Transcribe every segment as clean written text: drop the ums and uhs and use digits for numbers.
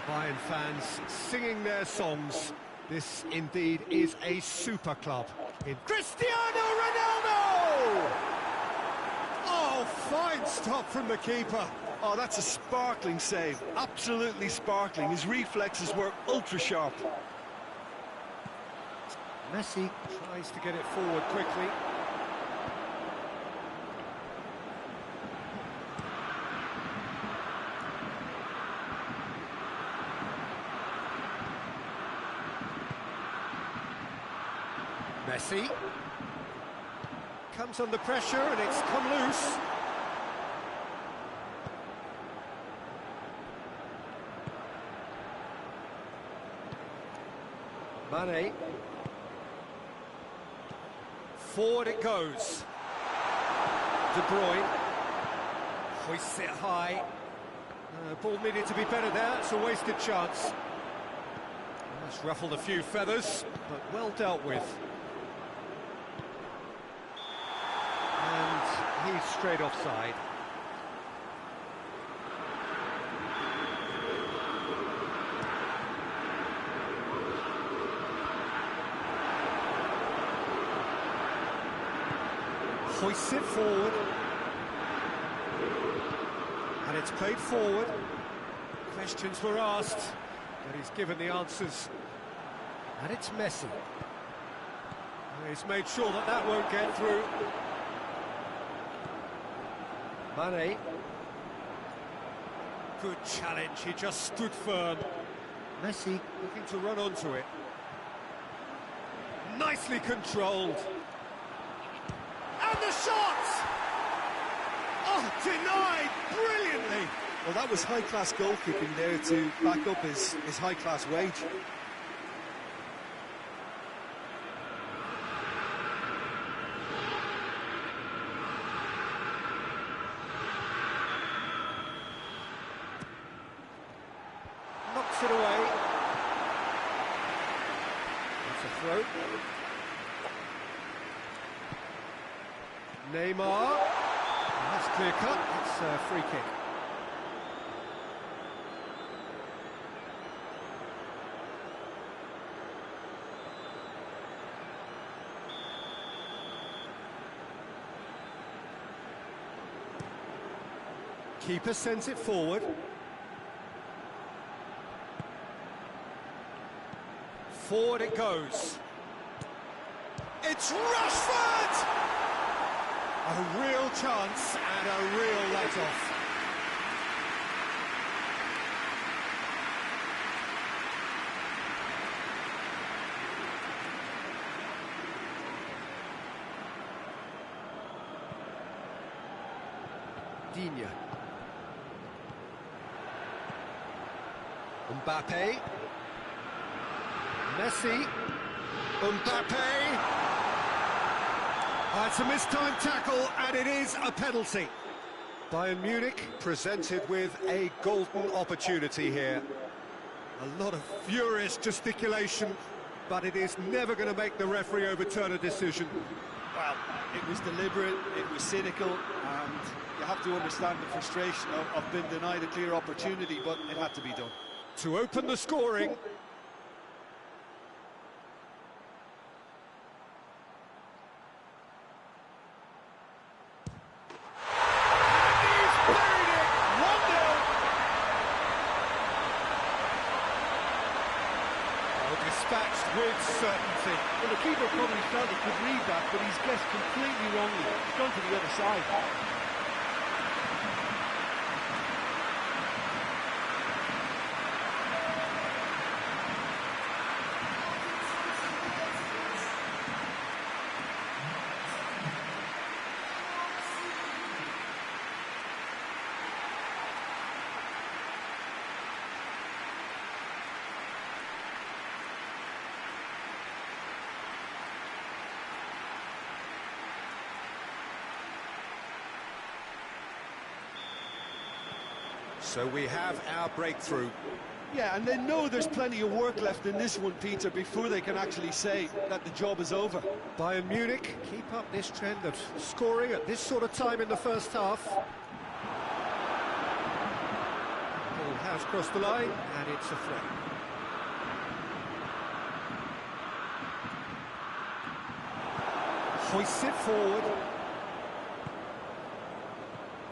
Bayern fans singing their songs. This indeed is a super club. In Cristiano Ronaldo! Oh, fine stop from the keeper. Oh, that's a sparkling save. Absolutely sparkling. His reflexes were ultra-sharp. Messi tries to get it forward quickly. Messi comes under pressure and it's come loose. Mane. Forward it goes. De Bruyne hoists it high. Ball needed to be better there. It's a wasted chance. That's ruffled a few feathers, but well dealt with. And he's straight offside. Hoists it forward. And it's played forward. Questions were asked, but he's given the answers. And it's Messi. He's made sure that that won't get through. Mane. Good challenge, he just stood firm. Messi looking to run onto it. Nicely controlled. And the shot! Oh, denied brilliantly! Well, that was high-class goalkeeping there to back up his high-class wage. Knocks it away. It's a throw. Neymar. That's clear cut. It's a free kick. Keeper sends it forward. Forward it goes. It's Rashford! A real chance and a real let-off. Digne. Mbappe. Messi. Mbappe. It's a mistimed tackle, and it is a penalty. Bayern Munich presented with a golden opportunity here. A lot of furious gesticulation, but it is never going to make the referee overturn a decision. Well, it was deliberate, it was cynical, and you have to understand the frustration of being denied a clear opportunity, but it had to be done. To open the scoring. Dispatched with certainty. Well, the keeper probably felt he could read that, but he's guessed completely wrongly. He's gone to the other side. So we have our breakthrough. Yeah, and they know there's plenty of work left in this one, Peter, before they can actually say that the job is over. Bayern Munich keep up this trend of scoring at this sort of time in the first half. Ball has crossed the line, and it's a threat. Hoists it forward.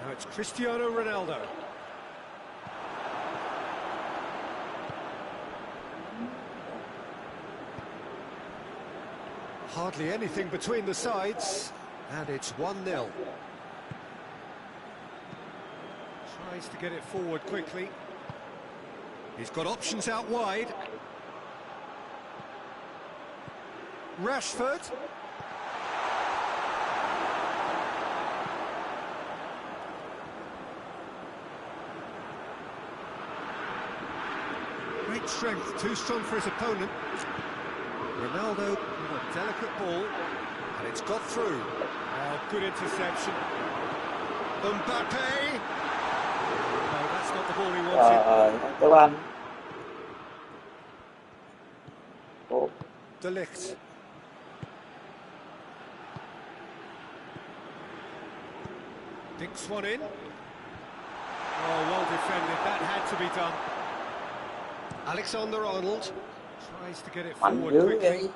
Now it's Cristiano Ronaldo. Hardly anything between the sides, and it's 1-0. Tries to get it forward quickly. He's got options out wide. Rashford. Great strength, too strong for his opponent. Ronaldo with a delicate ball, and it's got through. Oh, good interception. Mbappe! No, that's not the ball he wanted. Các bạn. Ồ, De Ligt. Dinks one in. Oh, well defended, that had to be done. Alexander-Arnold tries to get it mạnh forward dữ quickly. vậy.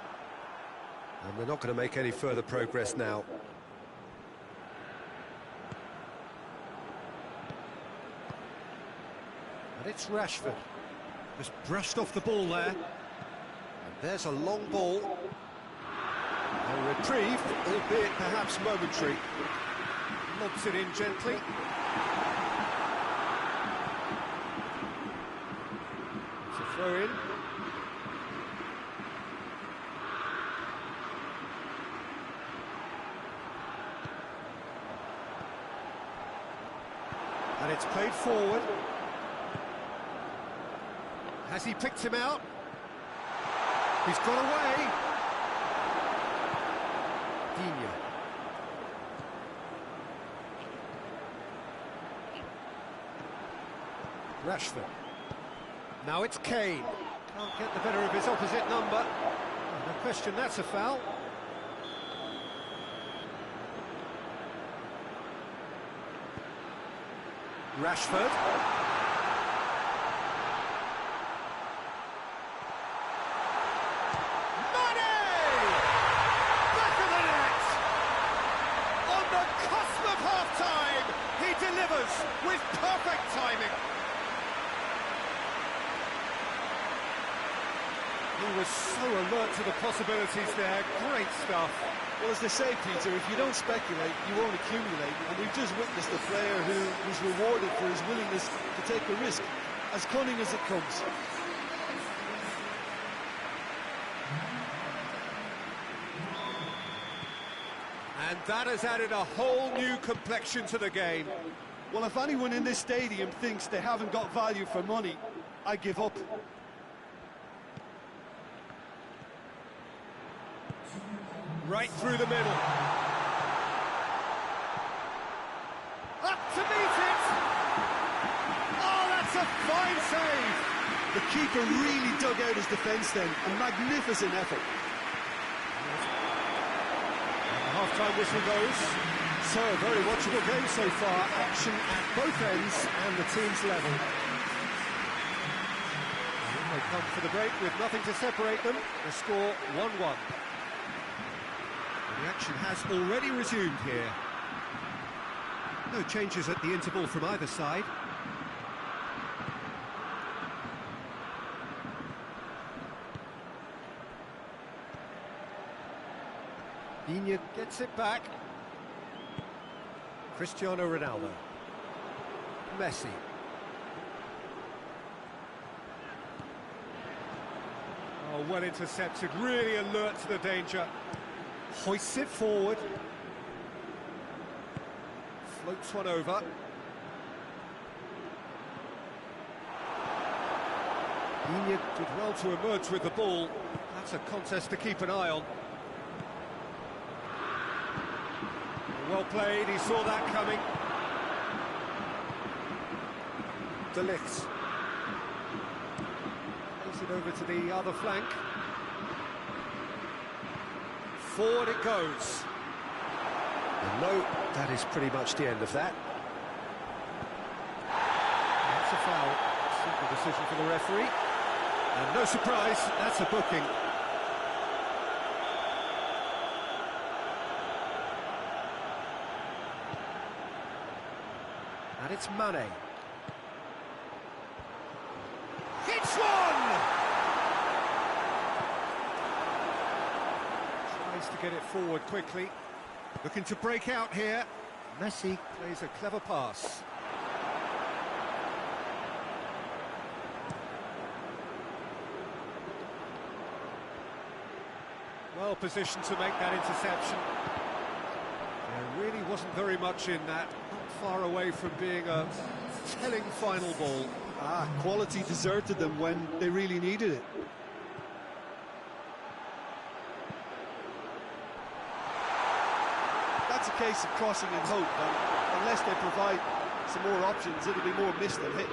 And they're not going to make any further progress now. And it's Rashford. Just brushed off the ball there. And there's a long ball. A reprieve, albeit perhaps momentary. Lobs it in gently. It's a throw in. And it's played forward. Has he picked him out? He's got away. Digne. Rashford. Now it's Kane. Can't get the better of his opposite number. No question, that's a foul. Rashford. Mane! Back of the net! On the cusp of half-time, he delivers with perfect timing. He was so alert to the possibilities there. Great stuff. Well, as they say, Peter, if you don't speculate, you won't accumulate. And we've just witnessed a player who was rewarded for his willingness to take a risk, as cunning as it comes. And that has added a whole new complexion to the game. Well, if anyone in this stadium thinks they haven't got value for money, I give up. Right through the middle. Up to meet it! Oh, that's a fine save! The keeper really dug out his defence then. A magnificent effort. And the half-time whistle goes. So, a very watchable game so far. Action at both ends and the teams level. And they come for the break with nothing to separate them. The score 1-1. The action has already resumed here. No changes at the interval from either side. Digne gets it back. Cristiano Ronaldo. Messi. Oh, well intercepted, really alert to the danger. Hoists it forward. Floats one over. Digne did well to emerge with the ball. That's a contest to keep an eye on. Well played, he saw that coming. De Ligt. Plays it over to the other flank. Forward it goes. And no, that is pretty much the end of that. That's a foul. decision for the referee. And no surprise, that's a booking. And it's Mane. Hits one! Tries to get it forward quickly. Looking to break out here. Messi plays a clever pass. Well positioned to make that interception. There really wasn't very much in that. Not far away from being a telling final ball. Quality deserted them when they really needed it. That's a case of crossing in hope, and unless they provide some more options, it'll be more missed than hit.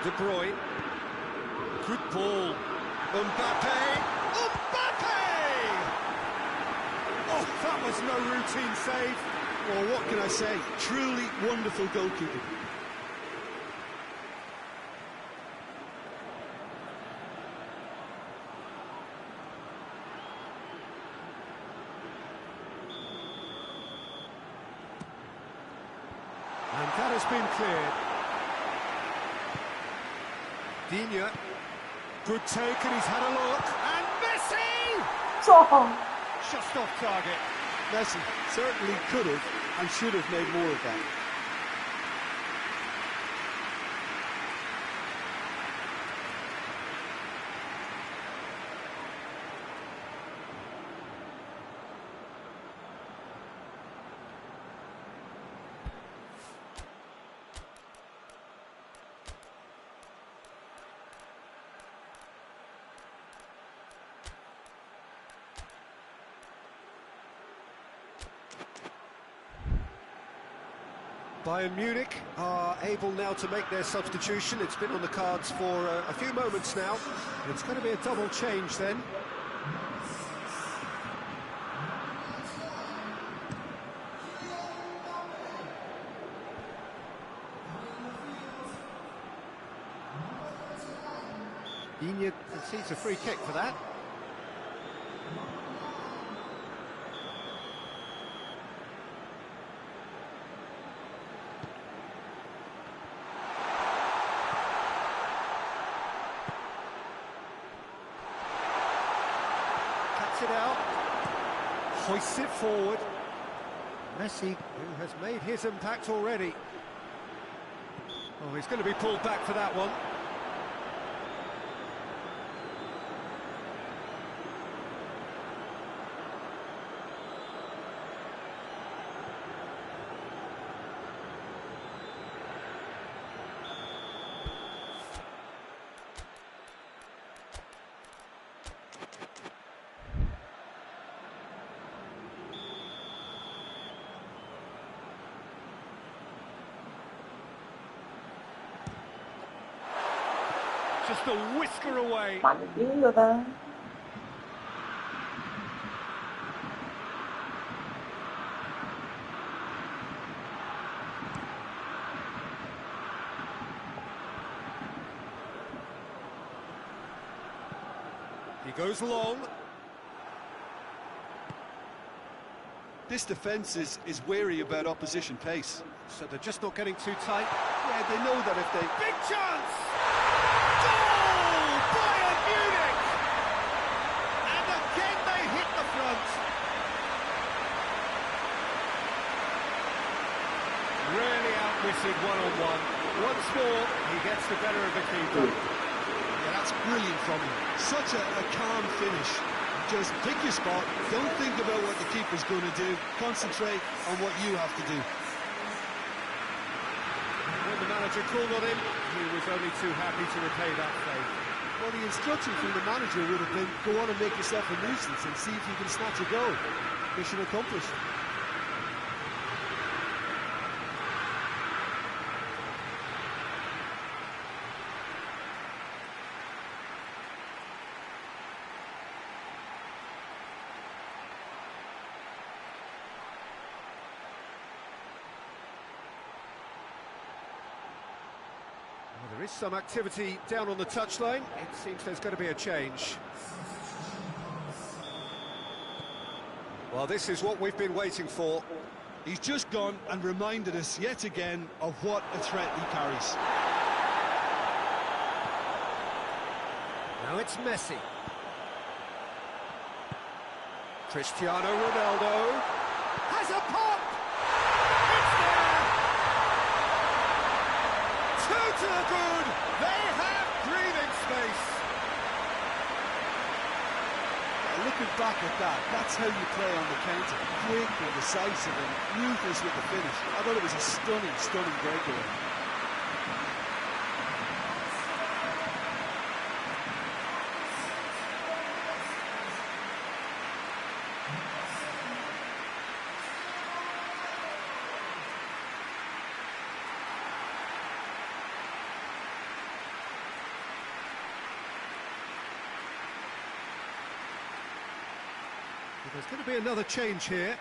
De Bruyne. Good ball. Mbappe. Oh, that was no routine save. Well, what can I say? Truly wonderful goalkeeping. And that has been cleared. Digne. Good take, and he's had a look. And Messi! Just off target. Messi certainly could have and should have made more of that. Bayern Munich are able now to make their substitution. It's been on the cards for a few moments now. It's going to be a double change then. Digne concedes a free kick for that. It out, hoists it forward. Messi, who has made his impact already. Oh, he's going to be pulled back for that one. Just a whisker away. Mạnh dữ rồi ta. He goes long. This defence is wary about opposition pace. So they're just not getting too tight. Yeah, they know that if they... Big chance! Goal! Bayern Munich! And again they hit the front. Really outwitted one-on-one. Once more, he gets the better of the keeper. Yeah, that's brilliant from him. Such a calm finish. Just pick your spot, don't think about what the keeper's going to do, concentrate on what you have to do. When the manager called on him, he was only too happy to repay that favour. Well, the instruction from the manager would have been, go on and make yourself a nuisance and see if you can snatch a goal. Mission accomplished. Well, there is There's some activity down on the touchline. It seems there's going to be a change. Well, this is what we've been waiting for. He's just gone and reminded us yet again of what a threat he carries. Now it's Messi. Cristiano Ronaldo has a pop! It's there! Two to the good! They have breathing space! Looking back at that, that's how you play on the counter. Quick and decisive and ruthless with the finish. I thought it was a stunning, stunning breakaway. There's going to be another change here.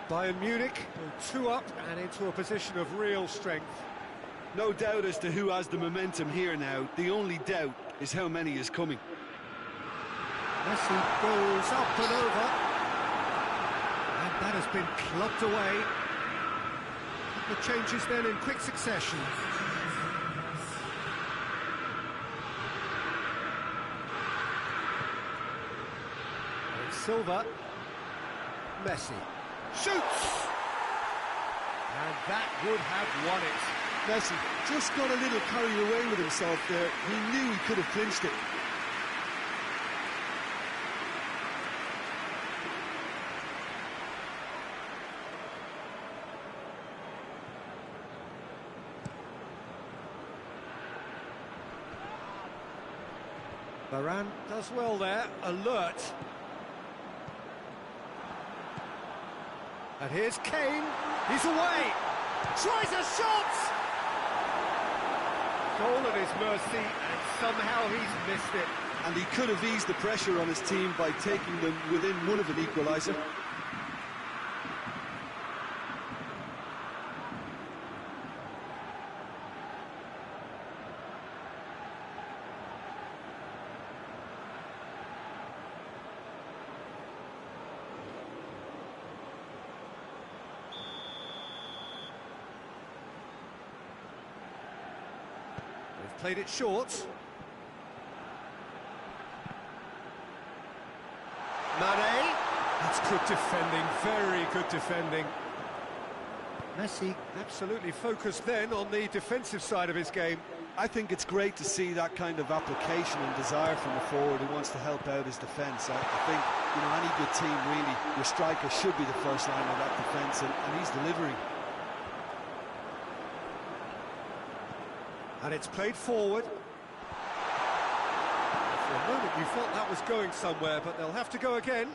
Bayern Munich go 2 up and into a position of real strength. No doubt as to who has the momentum here now. The only doubt is how many is coming. Messi goes up and over. And that has been clubbed away. The changes then in quick succession. Silva, Messi, shoots! And that would have won it. Messi just got a little carried away with himself there. He knew he could have clinched it. Varane does well there, alert. And here's Kane, he's away, tries a shot! Goal at his mercy, and somehow he's missed it. And he could have eased the pressure on his team by taking them within one of an equaliser. They've played it short. Mane. That's good defending, very good defending. Messi absolutely focused then on the defensive side of his game. I think it's great to see that kind of application and desire from a forward who wants to help out his defence. I think, you know, any good team really, your striker should be the first line of that defence, and he's delivering. And it's played forward. For a moment you thought that was going somewhere, but they'll have to go again.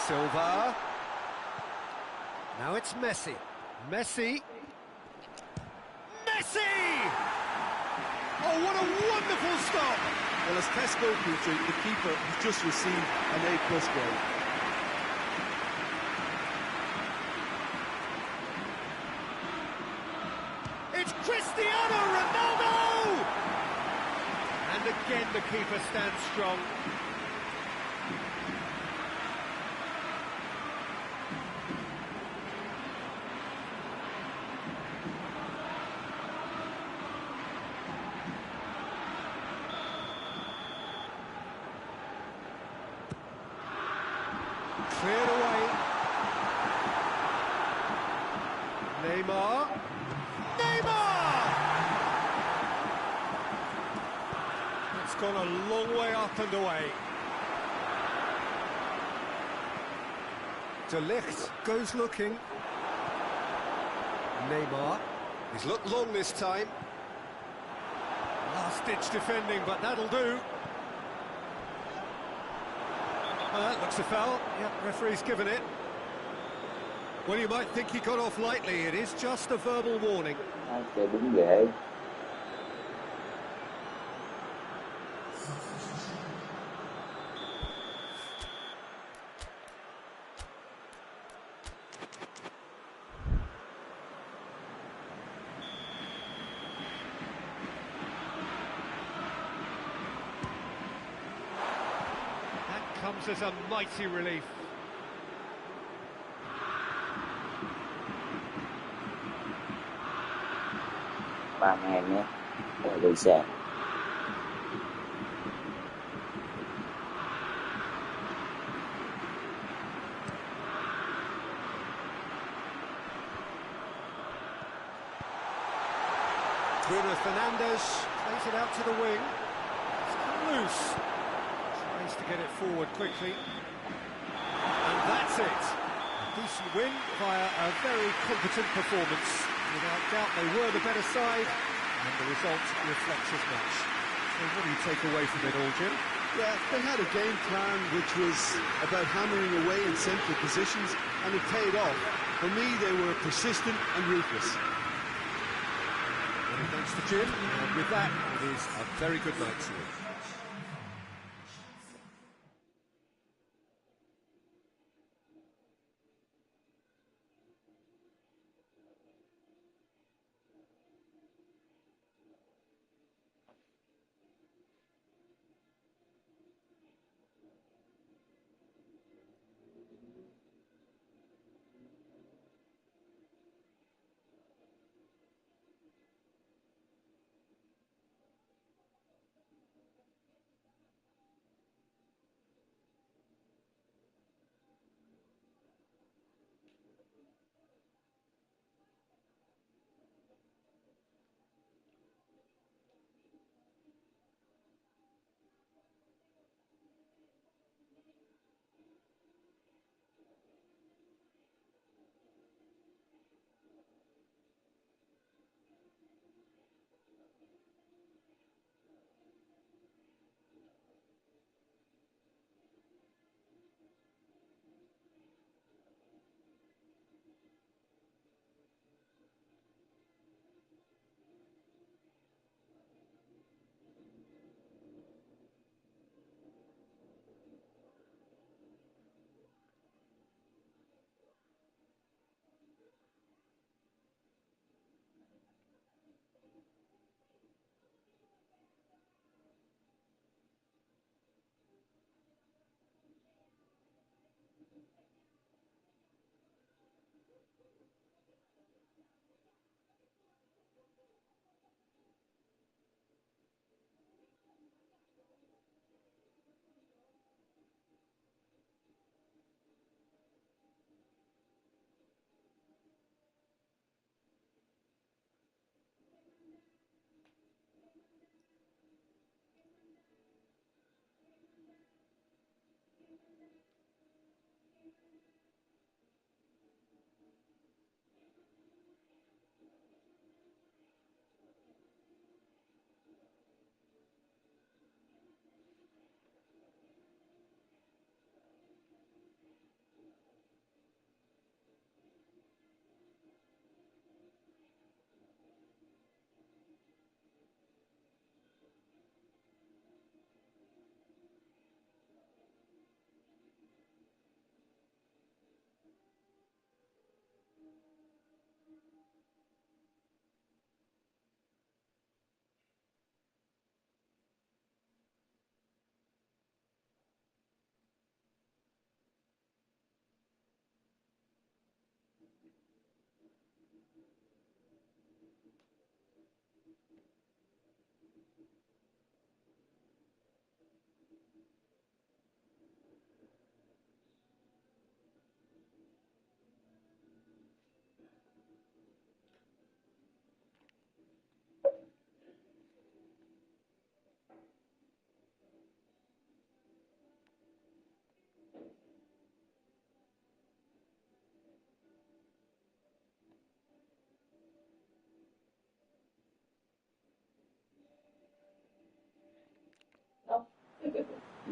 Silva. Now it's Messi. Messi. Messi! Oh, what a wonderful stop! Well, as test goalkeeper, the keeper has just received an A+ grade. It's Cristiano Ronaldo! And again the keeper stands strong. Cleared away. Neymar. It's gone a long way up and away. De Ligt goes looking. Neymar. He's looked long this time. Last-ditch defending, but that'll do. That looks a foul. Yep, referee's given it. Well, you might think he got off lightly. It is just a verbal warning. Sẽ đứng ghế. comes as a mighty relief. Ba ngàn nhé. Rồi đi xe. Bruno Fernandes plays it out to the wing. It's come loose. Tries to get it forward quickly. And that's it. A decent win via a very competent performance. Without doubt they were the better side, and the result reflects as much. So what do you take away from it all, Jim? Yeah, they had a game plan which was about hammering away in central positions, and it paid off. For me, they were persistent and ruthless. Many thanks to Jim, and with that, it is a very good night to you.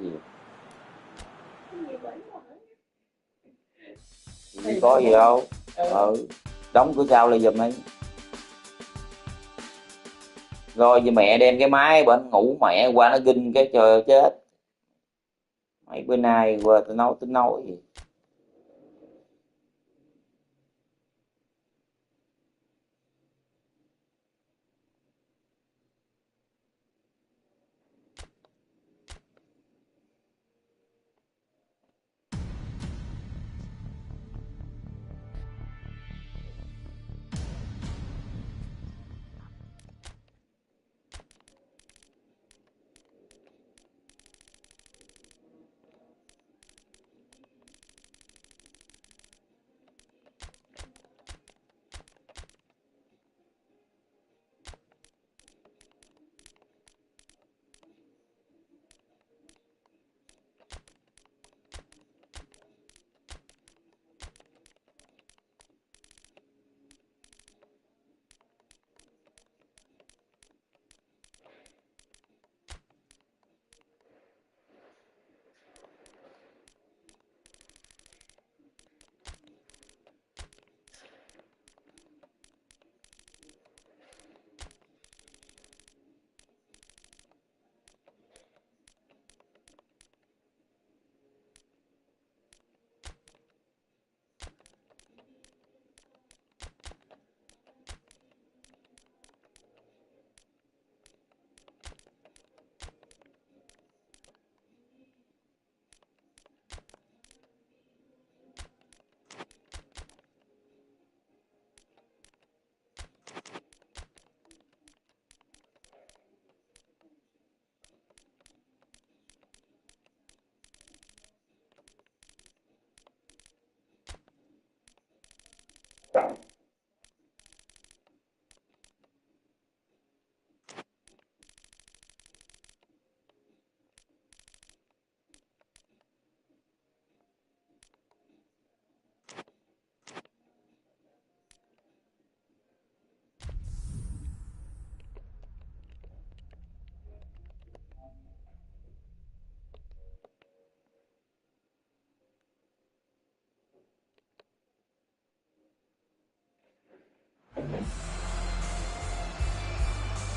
Gì? Gì có gì đâu. Đóng cửa sau lại giùm đi. Rồi với mẹ đem cái máy bên ngủ mẹ qua nó ginh cái trời chết. Mấy bữa nay qua tính nói gì.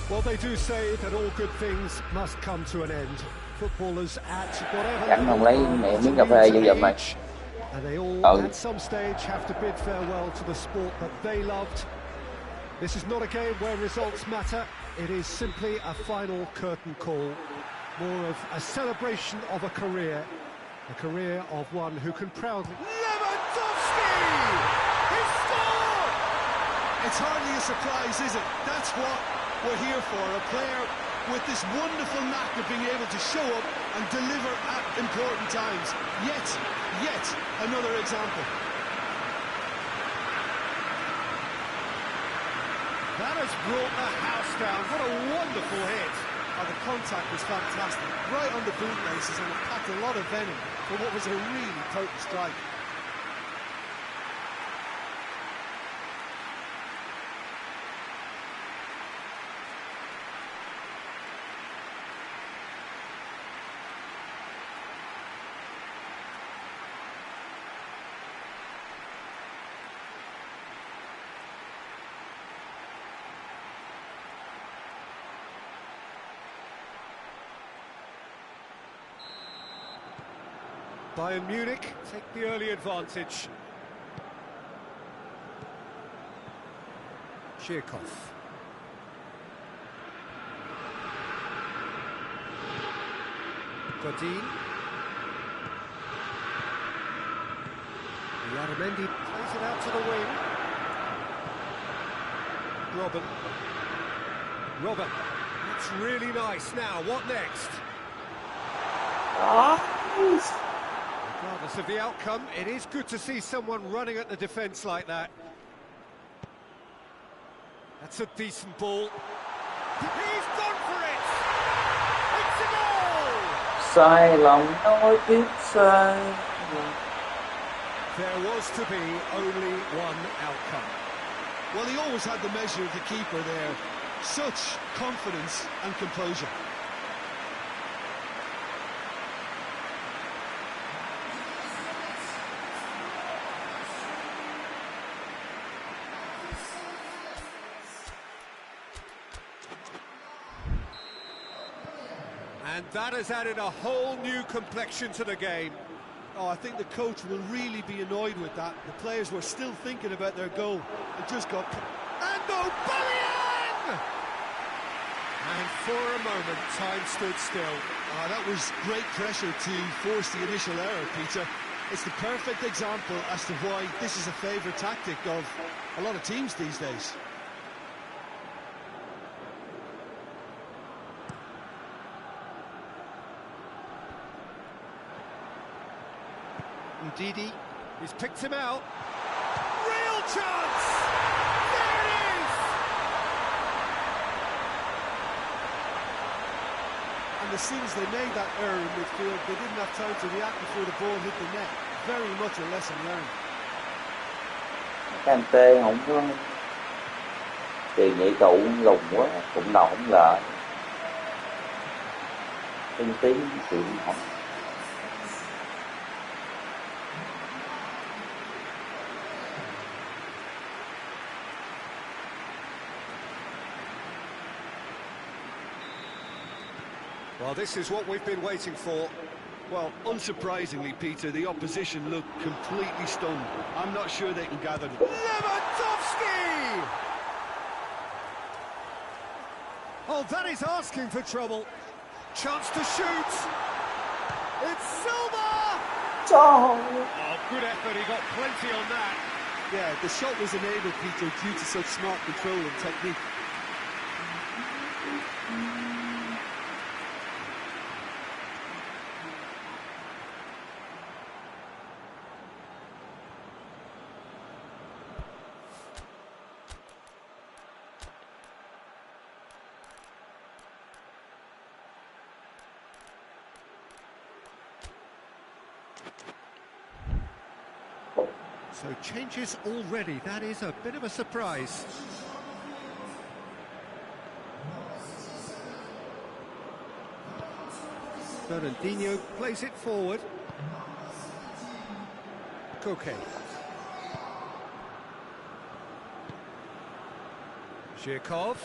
Well, they do say that all good things must come to an end. Footballers at whatever Chẳng không lấy level mẹ are miếng cà phê cho giùm mày. age, and they all Ừ. at some stage have to bid farewell to the sport that they loved. This is not a game where results matter. It is simply a final curtain call, more of a celebration of a career of one who can proudly... Lewandowski! He scored! It's hardly a surprise, is it? That's what we're here for, a player with this wonderful knack of being able to show up and deliver at important times. Yet another example. That has brought the house down. What a wonderful hit. Oh, the contact was fantastic, right on the bootlaces, and it packed a lot of venom for what was a really potent strike. Bayern Munich take the early advantage. Chirkov. Godin. Yaramendi plays it out to the wing. Robin. That's really nice. Now, what next? Regardless of the outcome, it is good to see someone running at the defence like that. That's a decent ball. He's gone for it! It's a goal! Sai lầm nói tiếp sai. There was to be only one outcome. Well, he always had the measure of the keeper there. Such confidence and composure. And that has added a whole new complexion to the game. Oh, I think the coach will really be annoyed with that. The players were still thinking about their goal. It just got... And Aubameyang! And for a moment, time stood still. Oh, that was great pressure to force the initial error, Peter. It's the perfect example as to why this is a favourite tactic of a lot of teams these days. Ndidi, he's picked him out. Real chance! There it is! And as soon as they made that error in midfield, they didn't have time to react before the ball hit the net. Very much a lesson learned. Kante không có tiền nhảy trụ lùng quá, cũng đầu không lợi. Tinh tiến chuyện không. Well, this is what we've been waiting for. Well, unsurprisingly, Peter, the opposition look completely stunned. I'm not sure they can gather them. Lewandowski! Oh, that is asking for trouble. Chance to shoot. It's Silva! Oh, good effort. He got plenty on that. Yeah, the shot was enabled, Peter, due to such smart control and technique. So changes already, that is a bit of a surprise. Fernandinho plays it forward. Koke. Zhirkov.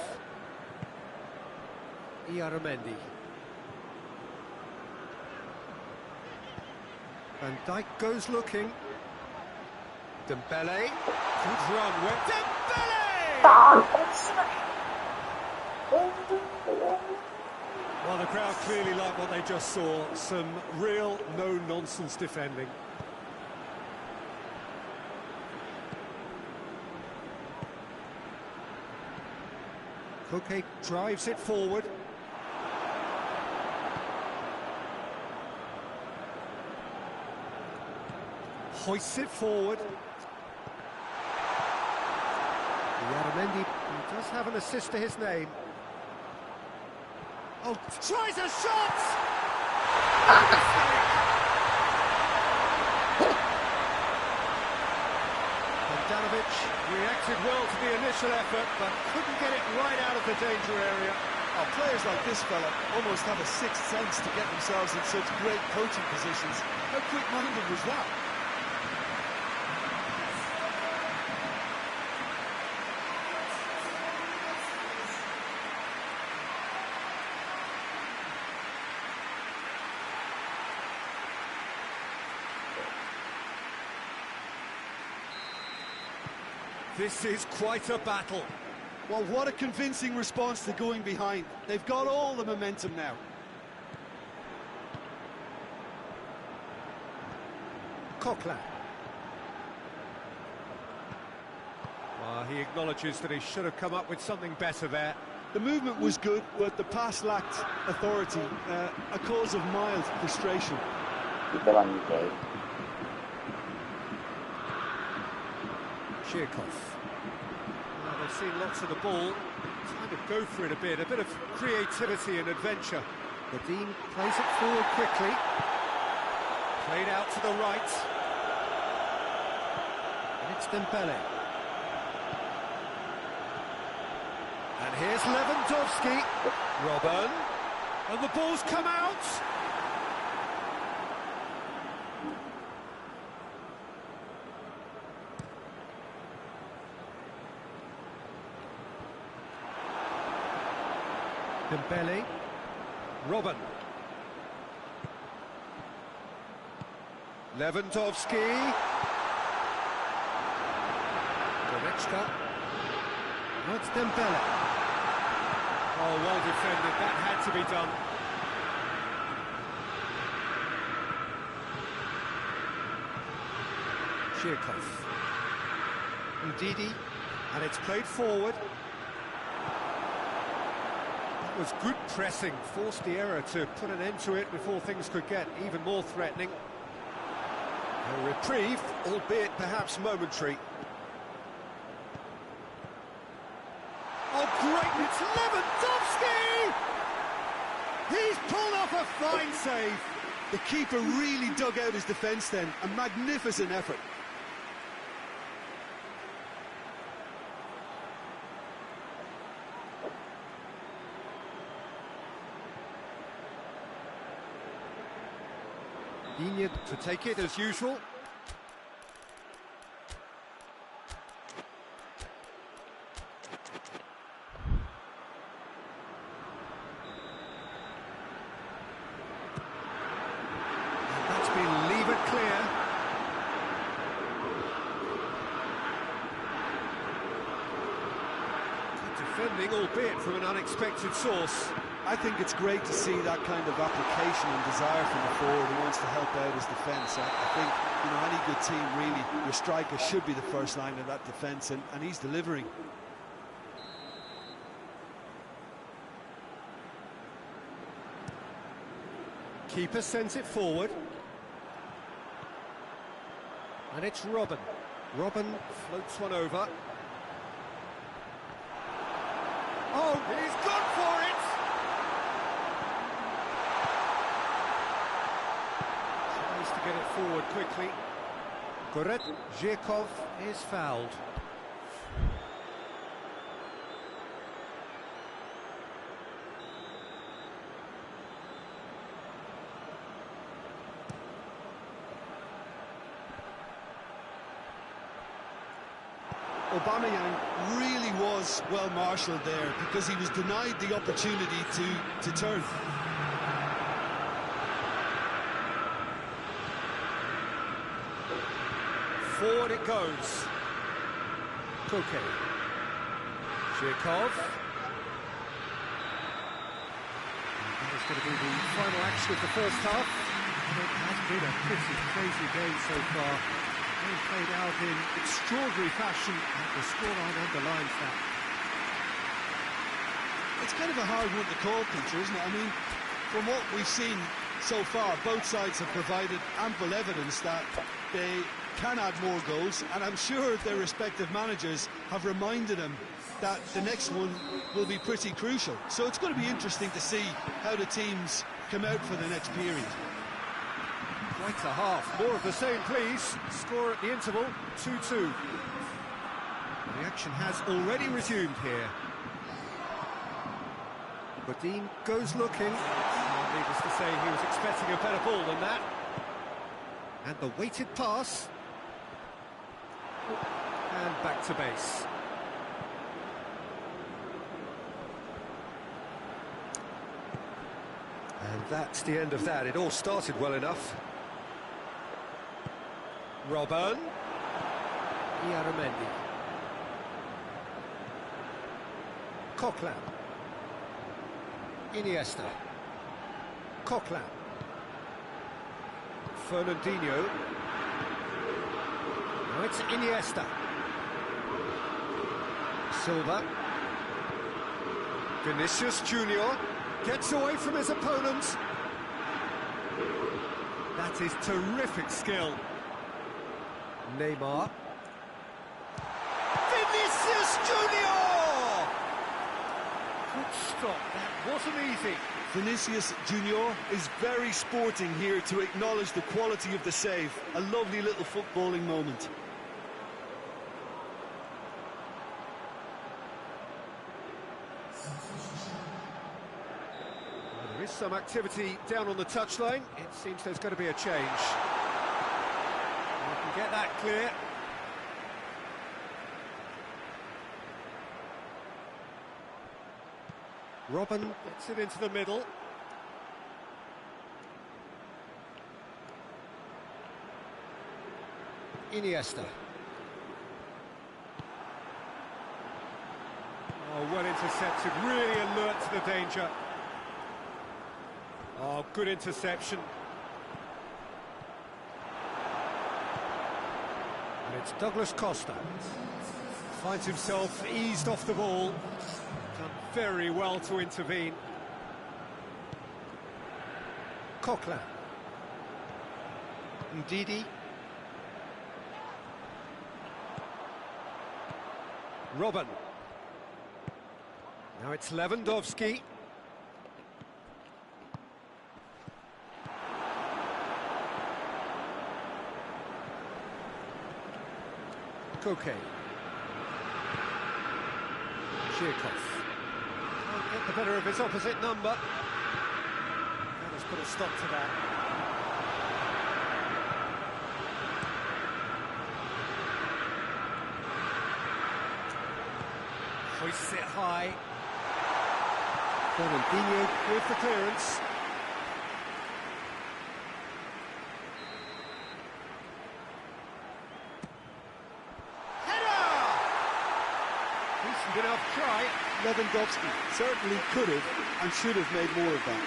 Iaramendi. Van Dijk goes looking. Dembele. Good run with Dembele! Well, the crowd clearly like what they just saw. Some real no-nonsense defending. Koke drives it forward. Hoists it forward. Iaramendi does have an assist to his name. Oh, tries a shot! Handanovic reacted well to the initial effort, but couldn't get it right out of the danger area. Oh, players like this fella almost have a sixth sense to get themselves in such great coaching positions. How quick-minded was that? This is quite a battle. Well, what a convincing response to going behind. They've got all the momentum now. Coquelin. Well, he acknowledges that he should have come up with something better there. The movement was good, but the pass lacked authority, a cause of mild frustration. Zhirkov. Well, they've seen lots of the ball. Time to go for it a bit of creativity and adventure. The Dean plays it forward quickly. Played out to the right. And it's Dembele. And here's Lewandowski. Robben. And the ball's come out. Dembele. Robben. Lewandowski. Goretzka. Now it's Dembele. Oh, well defended. That had to be done. Zhirkov. Ndidi. And it's played forward. That was good pressing. Forced the error to put an end to it before things could get even more threatening. A reprieve, albeit perhaps momentary. Oh, great! It's Lewandowski! He's pulled off a fine save. The keeper really dug out his defence then. A magnificent effort. Digne to take it as usual. And that's been levered clear. Good defending, albeit from an unexpected source. I think it's great to see that kind of application and desire from the forward who wants to help out his defence. I think, you know, any good team, really, your striker should be the first line of that defence, and he's delivering. Keeper sends it forward. And it's Robben. Robben floats one over. Oh, he's gone for it! Tries to get it forward quickly. Zhirkov is fouled. Aubameyang really was well marshalled there because he was denied the opportunity to turn. Forward it goes. Koke. Zhirkov. That is going to be the final action of the first half. It has been a pretty crazy game so far. They've played out in extraordinary fashion, and the scoreline underlines that. It's kind of a hard one to call, Peter, isn't it? I mean, from what we've seen so far, both sides have provided ample evidence that they can add more goals, and I'm sure their respective managers have reminded them that the next one will be pretty crucial. So it's going to be interesting to see how the teams come out for the next period. Quite a half. More of the same, please. Score at the interval, 2-2. The action has already resumed here. Godin goes looking. Needless to say, he was expecting a better ball than that. And the weighted pass. And back to base. And that's the end of that. It all started well enough. Robben. Iaramendi. Coquelin. Iniesta. Coquelin. Fernandinho. Now it's Iniesta. Silva. Vinicius Junior gets away from his opponent. That is terrific skill. Neymar. Vinicius Junior! Good stop, that wasn't easy. Vinicius Junior is very sporting here to acknowledge the quality of the save. A lovely little footballing moment. Well, there is some activity down on the touchline. It seems there's going to be a change. We can get that clear. Robben gets it into the middle. Iniesta. Oh, well intercepted, really alert to the danger. Oh, good interception. And it's Douglas Costa. Finds himself eased off the ball. Done very well to intervene. Coquelin. Ndidi. Robben. Now it's Lewandowski. Koke. Zhirkov. Can't get the better of his opposite number. That has put a stop to that. Hoists it high. Fernandinho with the clearance. Decent enough try. Lewandowski certainly could have and should have made more of that.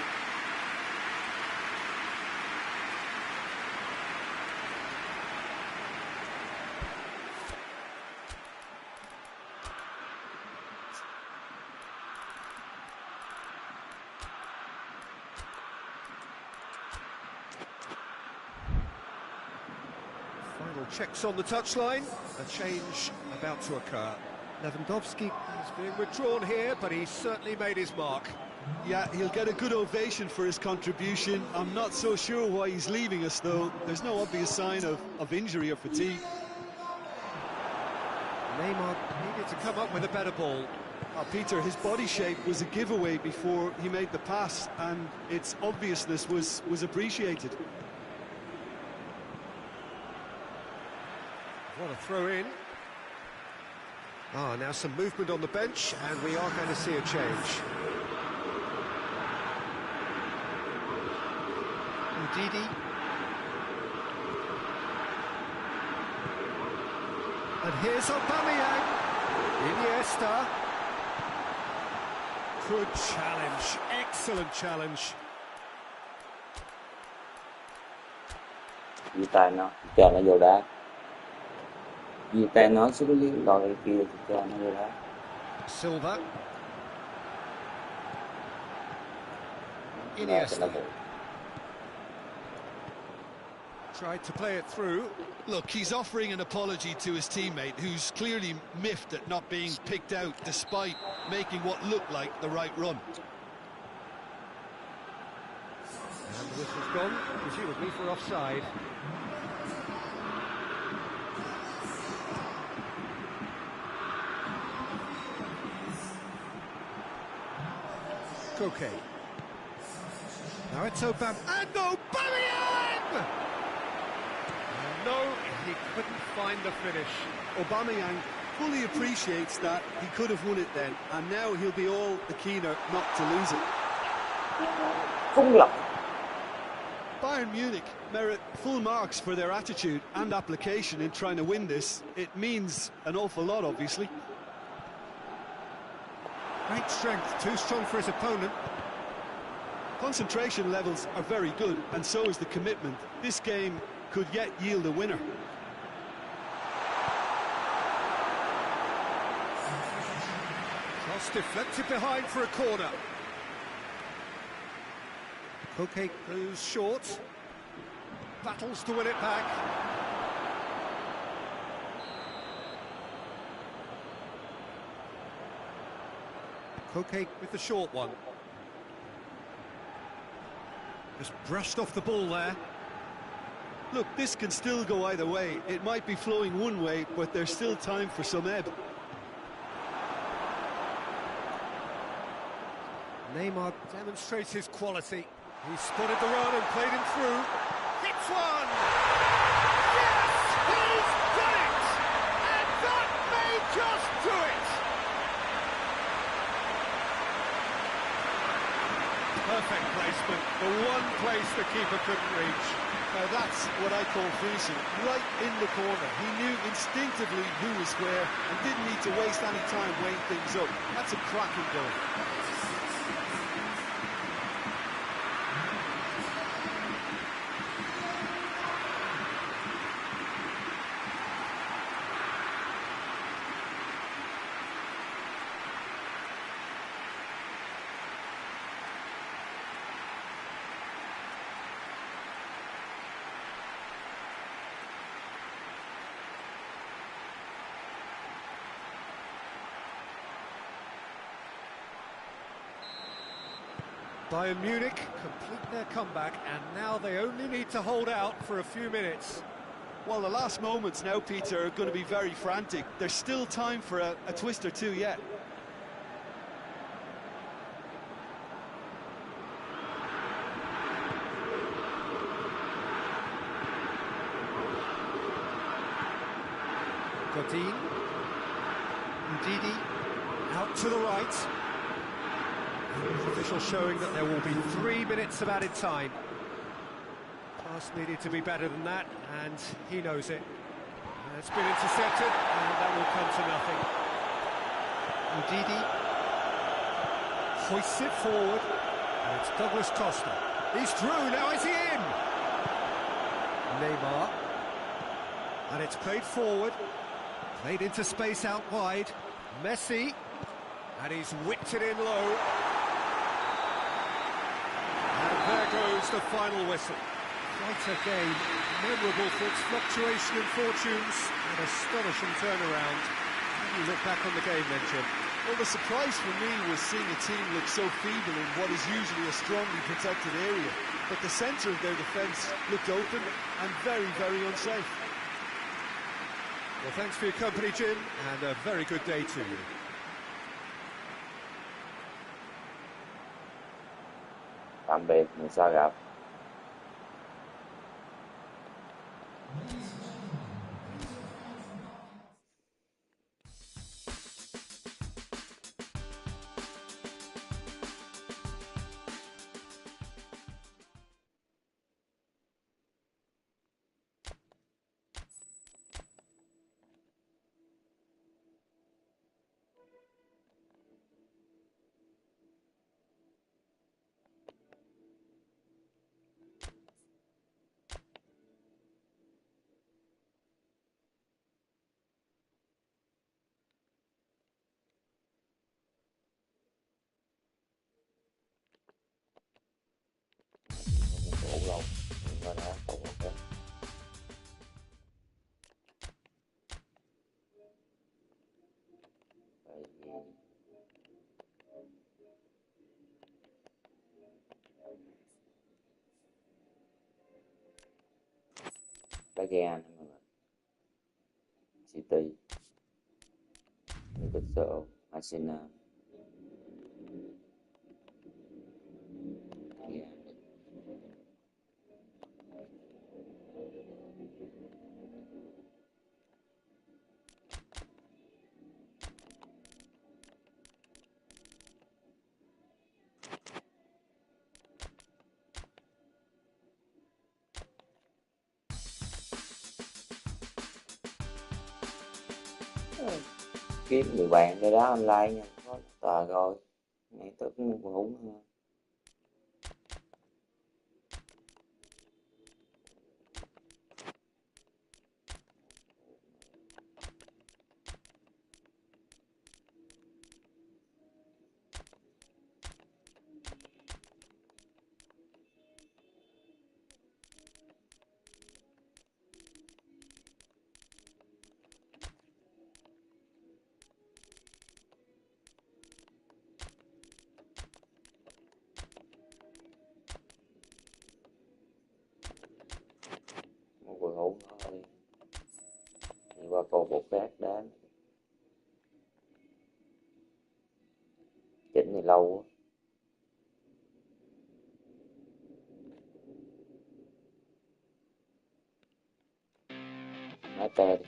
Final checks on the touchline. A change about to occur. Lewandowski is being withdrawn here, but he's certainly made his mark. Yeah, he'll get a good ovation for his contribution. I'm not so sure why he's leaving us, though. There's no obvious sign of injury or fatigue. Neymar needed to come up with a better ball. Peter, his body shape was a giveaway before he made the pass, and its obviousness was appreciated. What a throw in. Now some movement on the bench, and we are going to see a change. Ndidi. And here's Aubameyang. Iniesta. Good challenge, excellent challenge. Ghi tay nó, cho nó vô đá. Ghi tay nó xuống dưới rồi kia thì cho nó vô đá. Silva. Iniesta. Tried to play it through. Look, he's offering an apology to his teammate, who's clearly miffed at not being picked out despite making what looked like the right run. And the whistle's gone, presumably for offside. Koke. Now it's Aubameyang. And Aubameyang! No, he couldn't find the finish. Aubameyang fully appreciates that he could have won it then, and now he'll be all the keener not to lose it. Bayern Munich merit full marks for their attitude and application in trying to win this. It means an awful lot, obviously. Great strength, too strong for his opponent. Concentration levels are very good, and so is the commitment. This game could yet yield a winner. Cross deflected behind for a corner. Koke goes short. Battles to win it back. Koke with the short one. Just brushed off the ball there. Look, this can still go either way. It might be flowing one way, but there's still time for some ebb. Neymar demonstrates his quality. He spotted the run and played him through. Hits one! Yes! He's done it! And that may just do it! Perfect placement. The one place the keeper couldn't reach. Now that's what I call finishing, right in the corner. He knew instinctively who was where and didn't need to waste any time weighing things up. That's a cracking goal. Bayern Munich complete their comeback, and now they only need to hold out for a few minutes. Well, the last moments now, Peter, are going to be very frantic. There's still time for a twist or two yet. Godin. Ndidi. Out to the right. Official showing that there will be 3 minutes of added time. Pass needed to be better than that, and he knows it. It's been intercepted, and that will come to nothing. Ndidi hoists it forward, and it's Douglas Costa. He's through, now is he in? Neymar. And it's played forward, played into space out wide. Messi, and he's whipped it in low. There goes the final whistle. Quite a game, memorable for its fluctuation in fortunes and astonishing turnaround. How do you look back on the game then, Jim? Well, the surprise for me was seeing a team look so feeble in what is usually a strongly protected area. But the centre of their defence looked open and very, very unsafe. Well, thanks for your company, Jim, and a very good day to you. Tạm biệt, mình sau gặp. Ngủ lâu, nhưng mà đã không ok. Vậy thì đá gà này mà City, Newcastle, Arsenal. Kiếm người bạn để đá online nha, có tờ rồi ngay tức ngủ. Một buổi ngủ thôi, đi qua cầu bột cát đá chỉnh thì lâu quá. Nói tè đi.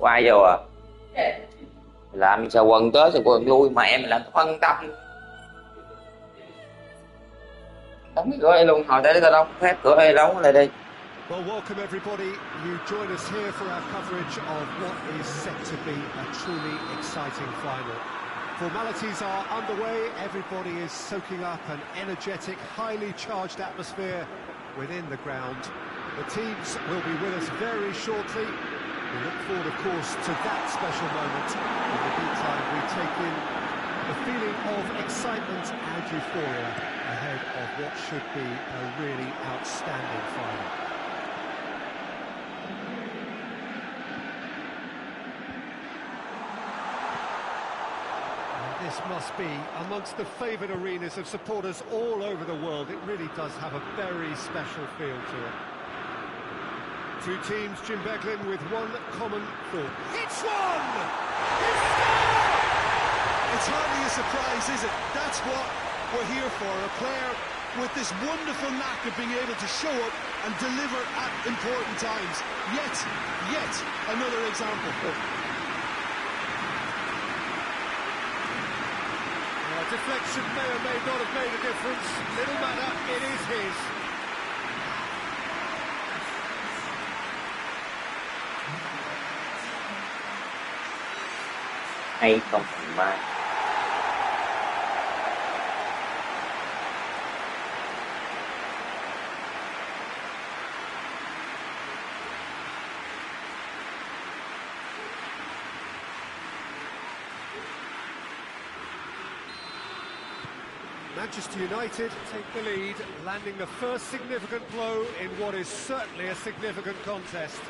Qua vô à? Làm sao quần tới sao quần lui, mẹ mày làm phân tâm. Đóng cái cửa đây luôn, hồi tới tao đóng phép cửa đây đóng lại đi. Well, welcome everybody. You join us here for our coverage of what is set to be a truly exciting final. Formalities are underway. Everybody is soaking up an energetic, highly charged atmosphere within the ground. The teams will be with us very shortly. We look forward, of course, to that special moment. In the meantime, we take in the feeling of excitement and euphoria ahead of what should be a really outstanding final. This must be amongst the favoured arenas of supporters all over the world. It really does have a very special feel to it. Two teams, Jim Beglin, with one common thought. It's one! It's hardly a surprise, is it? That's what we're here for. A player with this wonderful knack of being able to show up and deliver at important times. Yet another example. Deflection may or may not have made a difference. Little matter, it is his. Hay không thành mai. Manchester United take the lead, landing the first significant blow in what is certainly a significant contest.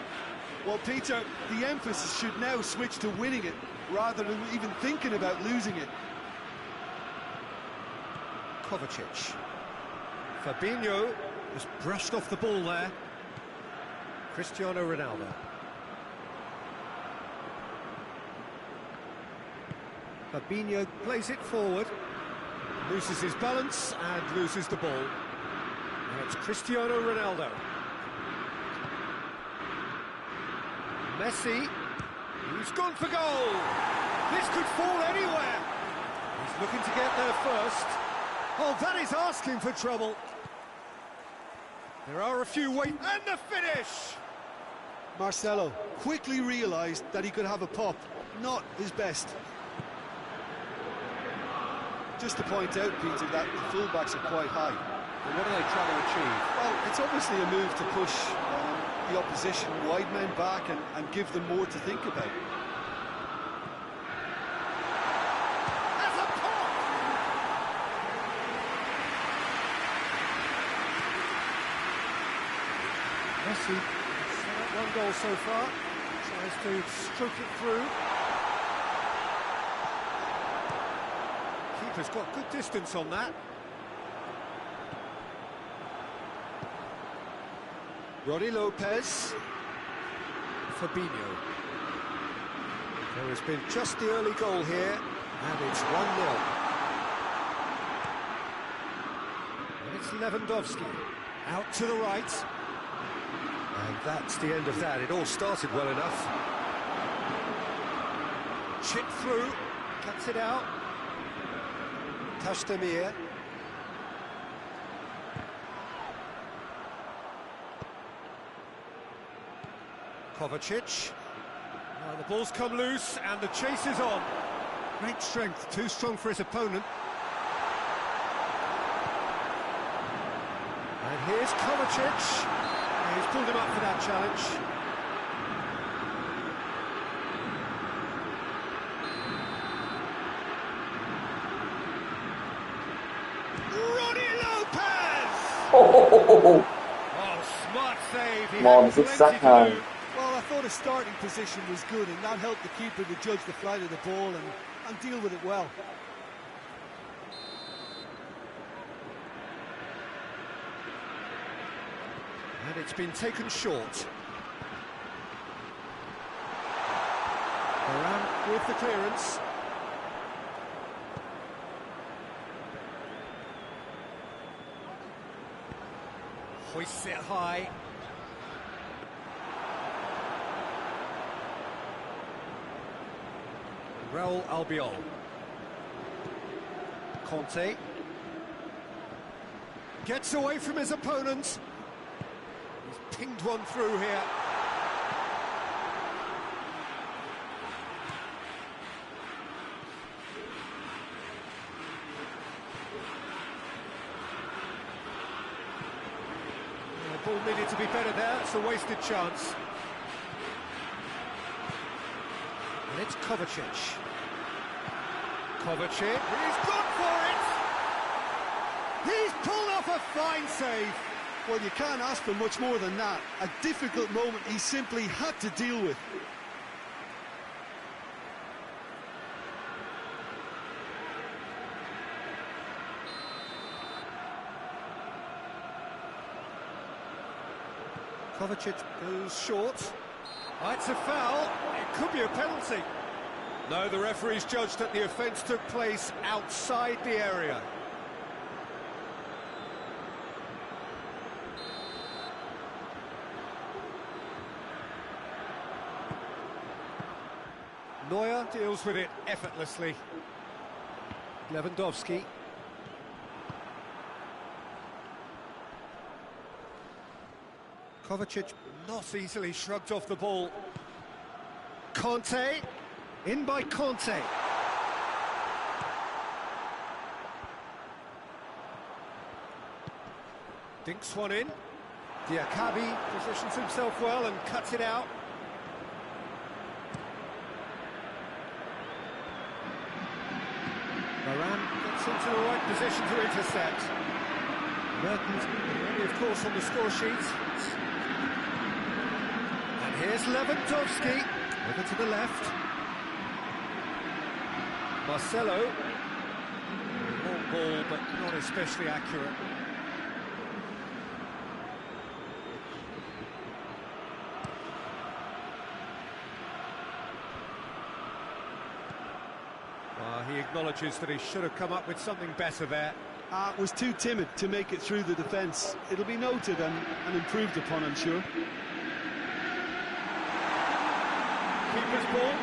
Well, Peter, the emphasis should now switch to winning it, rather than even thinking about losing it. Kovacic. Fabinho has brushed off the ball there. Cristiano Ronaldo. Fabinho plays it forward. Loses his balance and loses the ball. Now it's Cristiano Ronaldo. Messi, who's gone for goal. This could fall anywhere. He's looking to get there first. Oh, that is asking for trouble. There are a few and the finish! Marcelo quickly realised that he could have a pop. Not his best. Just to point out, Peter, that the fullbacks are quite high. And what are they trying to achieve? Well, it's obviously a move to push the opposition wide men back and give them more to think about. That's a pop! Messi set up one goal so far. Tries to stroke it through. Keeper's got good distance on that. Roddy Lopez. Fabinho. There has been just the early goal here, and it's 1-0. And it's Lewandowski. Out to the right. And that's the end of that. It all started well enough. Chip through. Cuts it out. Tastemir. Kovacic. Now the ball's come loose and the chase is on. Great strength, too strong for his opponent. And here's Kovacic. He's pulled him up for that challenge. Oh, smart save. He had plenty to do. Well, I thought his starting position was good, and that helped the keeper to judge the flight of the ball and deal with it well. And it's been taken short. Varane with the clearance. Hoists it high. Raul Albiol. Conte. Gets away from his opponent. He's pinged one through here. The ball needed to be better there. It's a wasted chance. And it's Kovacic. Kovacic, he's gone for it! He's pulled off a fine save! Well, you can't ask for much more than that. A difficult moment he simply had to deal with. Kovacic goes short. Oh, it's a foul. It could be a penalty. No, the referee's judged that the offence took place outside the area. Neuer deals with it effortlessly. Lewandowski. Kovacic not easily shrugged off the ball. Conte, in by Conte. Dinks one in. Diakabi positions himself well and cuts it out. Varane gets into the right position to intercept. Mertens already, of course, on the score sheet. And here's Lewandowski, over to the left. Marcelo, long ball, but not especially accurate. He acknowledges that he should have come up with something better there. Was too timid to make it through the defence. It'll be noted and improved upon, I'm sure. Keeper's ball.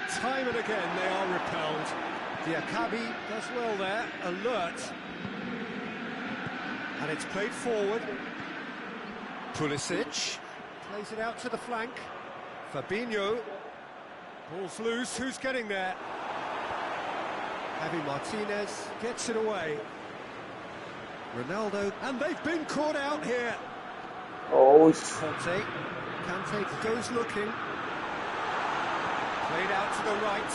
Time and again they are repelled. Diakabi does well there, alert. And it's played forward. Pulisic plays it out to the flank. Fabinho, ball's loose, who's getting there? Javi Martinez gets it away. Ronaldo, and they've been caught out here. Ôi, Kante goes looking. Played out to the right.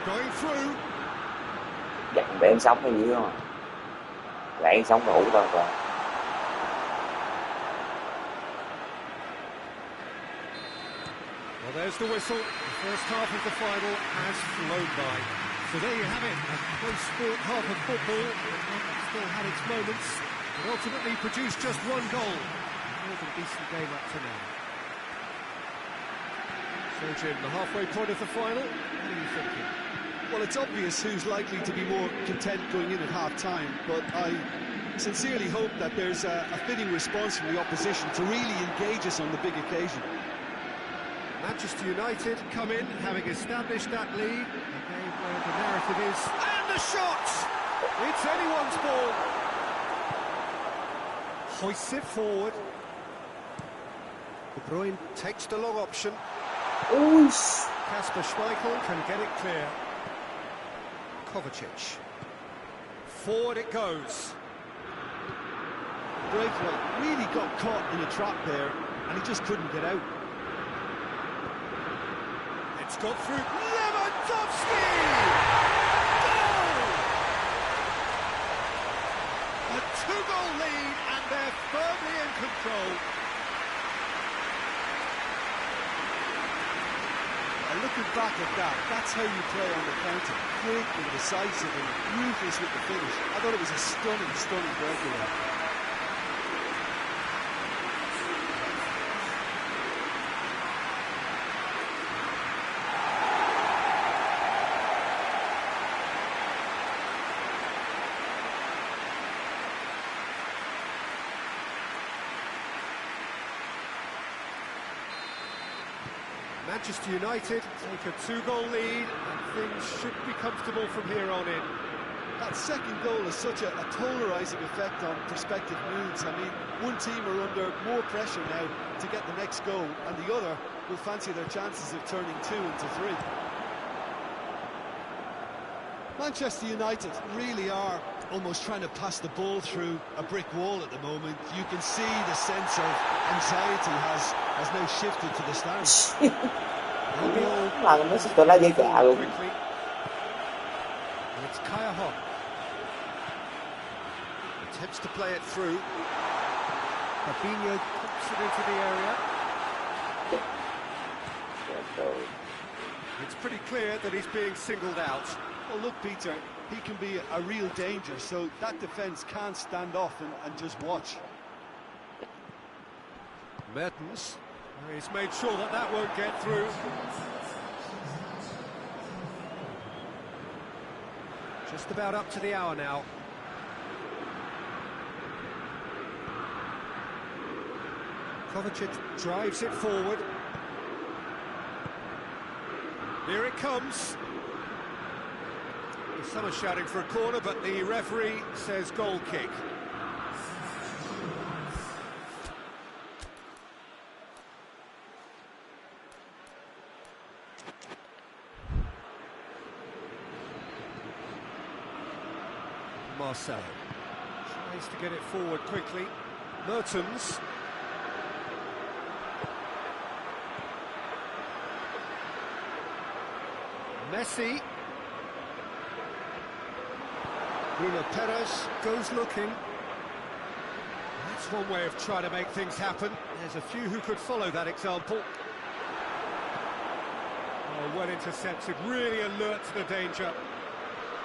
Going through. dặn để em sống hay gì không? Để em sống ngủ thôi rồi. Well, there's the whistle. The first half of the final has flown by. So there you have it, a close sport half of football. Still had its moments, but ultimately produced just one goal. More than a decent game up to now. So Jim, the halfway point of the final, what are you thinking? Well, it's obvious who's likely to be more content going in at half-time, but I sincerely hope that there's a fitting response from the opposition to really engage us on the big occasion. Manchester United come in, having established that lead. Okay, where the narrative is. And the shot! It's anyone's ball. Hoists it forward. De Bruyne takes the long option. Kasper Schmeichel can get it clear. Kovacic. Forward it goes. Braithwaite really got caught in a trap there, and he just couldn't get out. It's got through. Lewandowski! Goal! A two-goal lead, and they're firmly in control. And looking back at that, that's how you play on the counter. Quick and decisive and ruthless with the finish. I thought it was a stunning, stunning breakaway. Manchester United take a 2-goal lead, and things should be comfortable from here on in. That second goal has such a polarising effect on prospective moods. I mean, one team are under more pressure now to get the next goal, and the other will fancy their chances of turning 2 into 3. Manchester United really are almost trying to pass the ball through a brick wall at the moment. You can see the sense of anxiety has now shifted to the stands. Là nó sẽ là dây chà luôn. It's Kaya Hon. Attempts to play it through. Fabinho puts it into the area. It's pretty clear that he's being singled out. Well, look, Peter, he can be a real danger, so that defence can't stand off and just watch. Mertens, he's made sure that that won't get through. Just about up to the hour now. Kovacic drives it forward. Here it comes. Some are shouting for a corner, but the referee says goal kick. Marcelo tries to get it forward quickly. Mertens. Messi. Bruno Perez goes looking. That's one way of trying to make things happen. There's a few who could follow that example. Oh, well intercepted, really alert to the danger.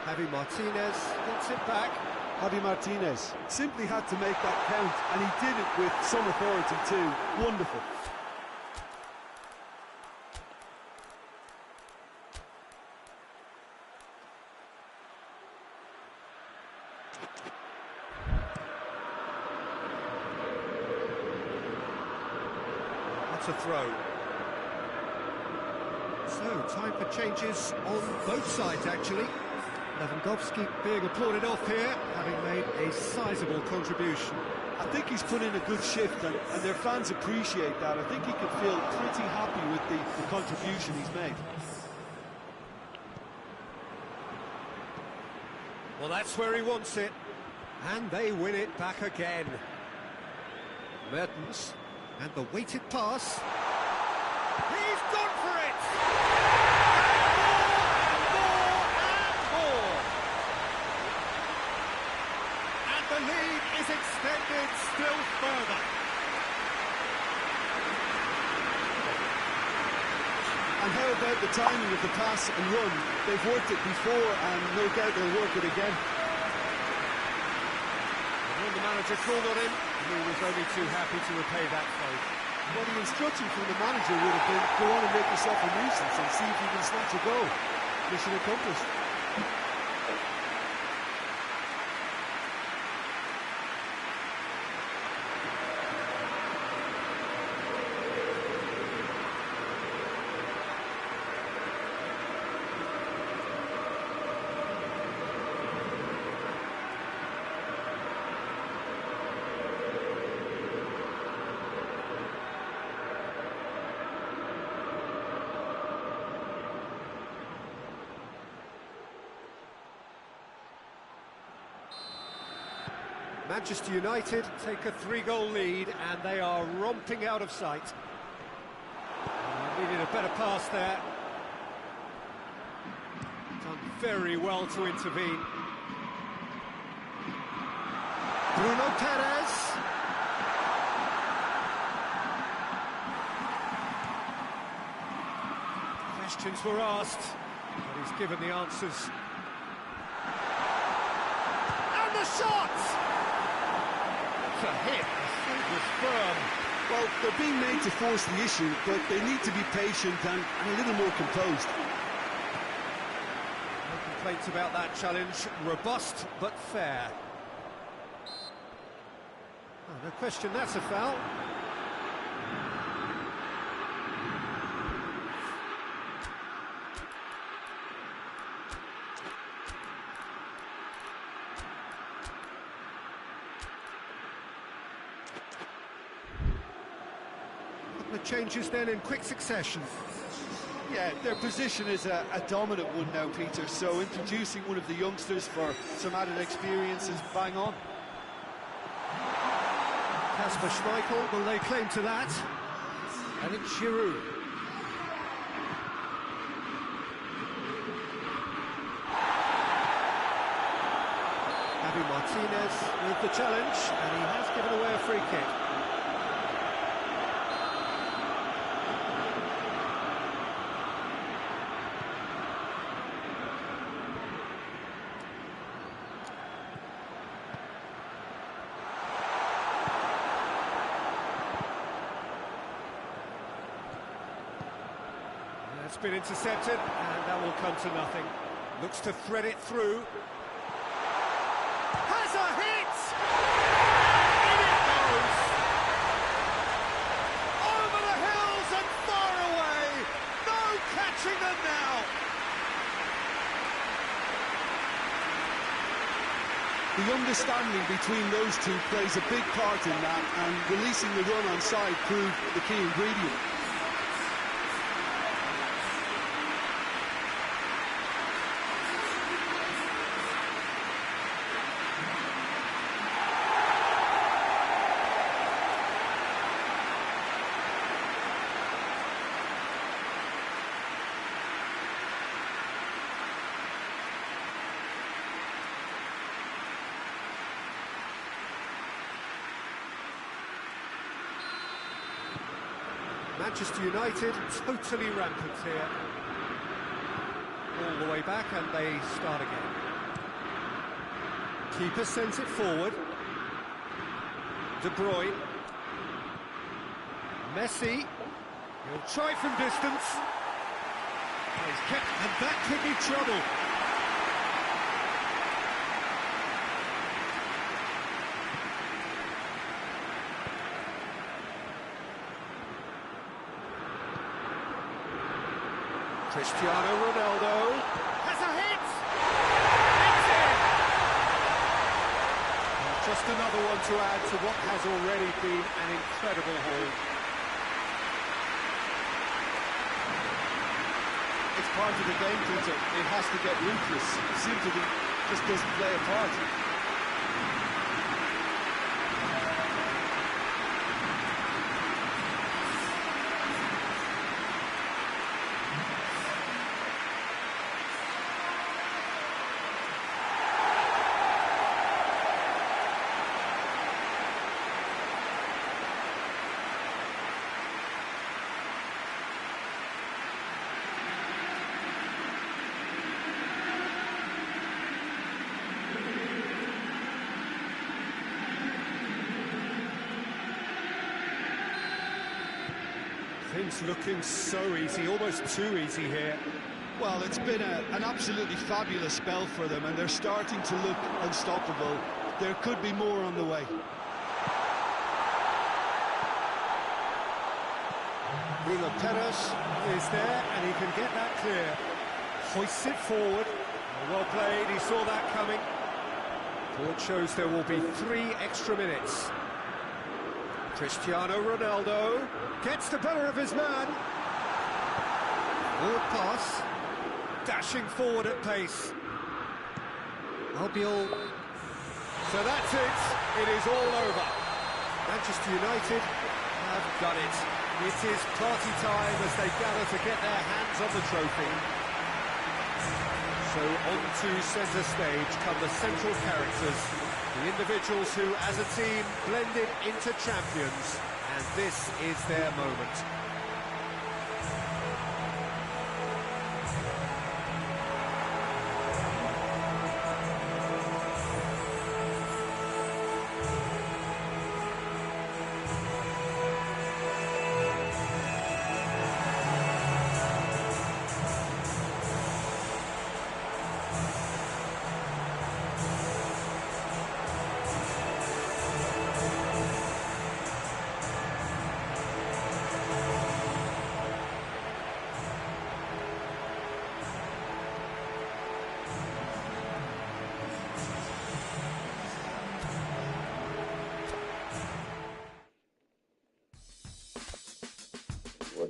Javi Martinez gets it back. Javi Martinez simply had to make that count, and he did it with some authority too. Wonderful. That's a throw. So, time for changes on both sides, actually. Lewandowski being applauded off here, having made a sizable contribution. I think he's put in a good shift, and their fans appreciate that. I think he can feel pretty happy with the contribution he's made. Well, that's where he wants it. And they win it back again. Mertens, and the weighted pass. He's gone for it! The lead is extended still further. And how about the timing of the pass and run? They've worked it before, and no doubt they'll work it again. And when the manager called on him, he was only too happy to repay that fault. Well, the instruction from the manager would have been, go on and make yourself a nuisance and see if you can snatch a goal. Mission accomplished. Manchester United take a 3-goal lead, and they are romping out of sight. Needed a better pass there. Done very well to intervene. Bruno Perez. Questions were asked, but he's given the answers. And the shot! A hit, the save was firm. Well, they're being made to force the issue, but they need to be patient and a little more composed. No complaints about that challenge. Robust, but fair. Oh, no question, that's a foul. changes then in quick succession. Yeah, their position is a dominant one now, Peter, so introducing one of the youngsters for some added experience is bang on. Kasper Schmeichel will lay claim to that. And it's Giroud. Javi Martinez with the challenge, and he has given away a free kick. It's been intercepted, and that will come to nothing. Looks to thread it through. Has a hit! In it goes! Over the hills and far away! No catching them now! The understanding between those two plays a big part in that, and releasing the run on side proved the key ingredient. Manchester United totally rampant here. All the way back, and they start again. Keeper sends it forward. De Bruyne. Messi. He'll try from distance. He's kept, and that could be trouble. Cristiano Ronaldo has a hit! It's in! Just another one to add to what has already been an incredible haul. It's part of the game, Peter. It has to get ruthless. It seems to be just doesn't play a part. Things looking so easy, almost too easy here. Well, it's been an absolutely fabulous spell for them, and they're starting to look unstoppable. There could be more on the way. Bruno Perez is there, and he can get that clear. Hoists it forward. Well played, he saw that coming. Board shows there will be 3 extra minutes. Cristiano Ronaldo gets the better of his man. Forward pass. Dashing forward at pace. Albiol. So that's it. It is all over. Manchester United have done it. It is party time as they gather to get their hands on the trophy. So on to centre stage come the central characters, the individuals who, as a team, blended into champions, and this is their moment.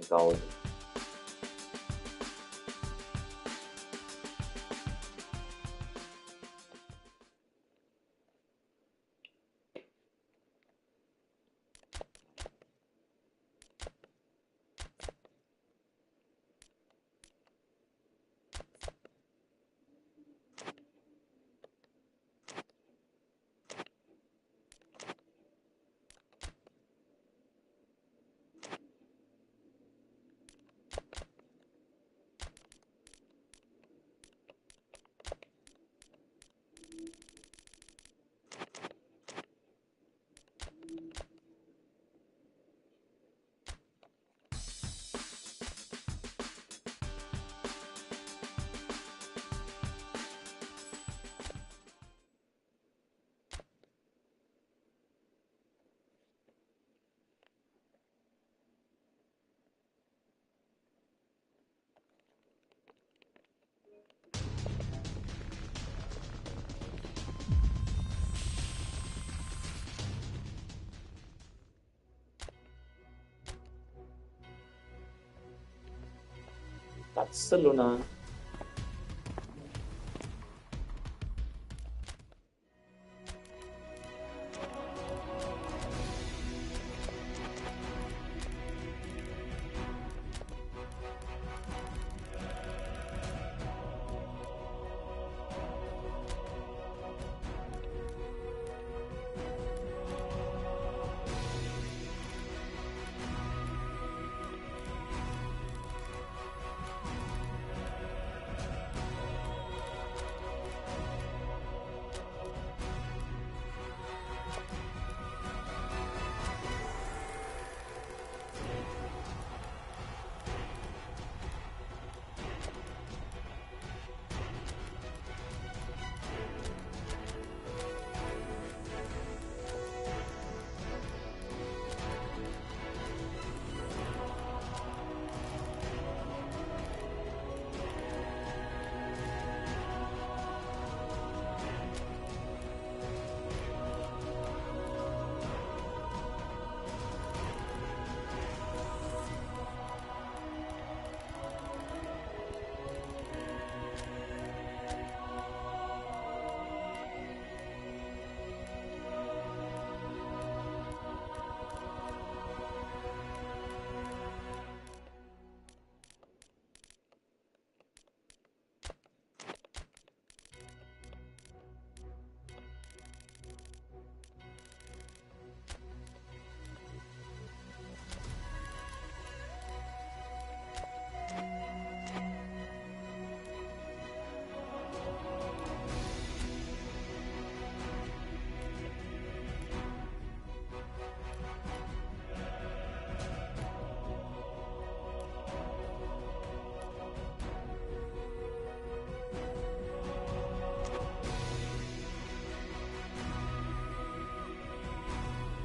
Coi Barcelona.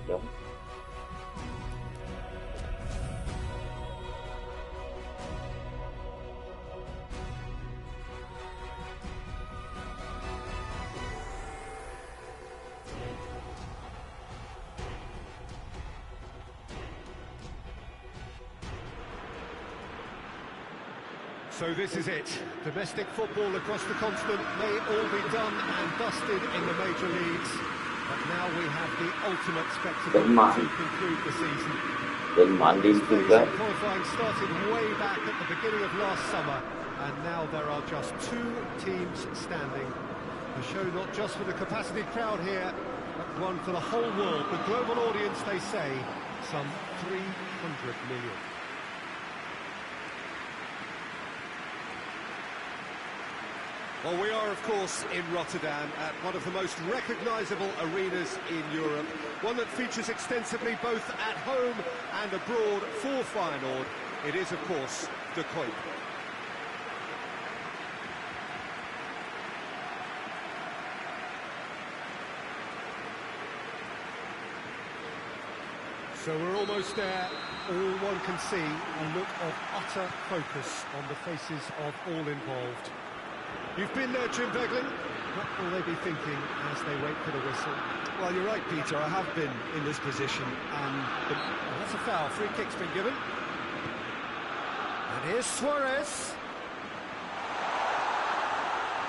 Đúng. So this is it. Domestic football across the continent may all be done and dusted in the major leagues, but now we have the ultimate spectacle to conclude the season. Qualifying started way back at the beginning of last summer, and now there are just 2 teams standing. A show not just for the capacity crowd here, but one for the whole world. The global audience, they say, some 300 million. Well, we are, of course, in Rotterdam, at one of the most recognisable arenas in Europe, one that features extensively both at home and abroad for Feyenoord. It is, of course, the Kuip. So we're almost there. All one can see, a look of utter focus on the faces of all involved. You've been there, Jim Beglin. What will they be thinking as they wait for the whistle? Well, you're right, Peter. I have been in this position, and Well, that's a foul. Free kick's been given. Here's Suarez.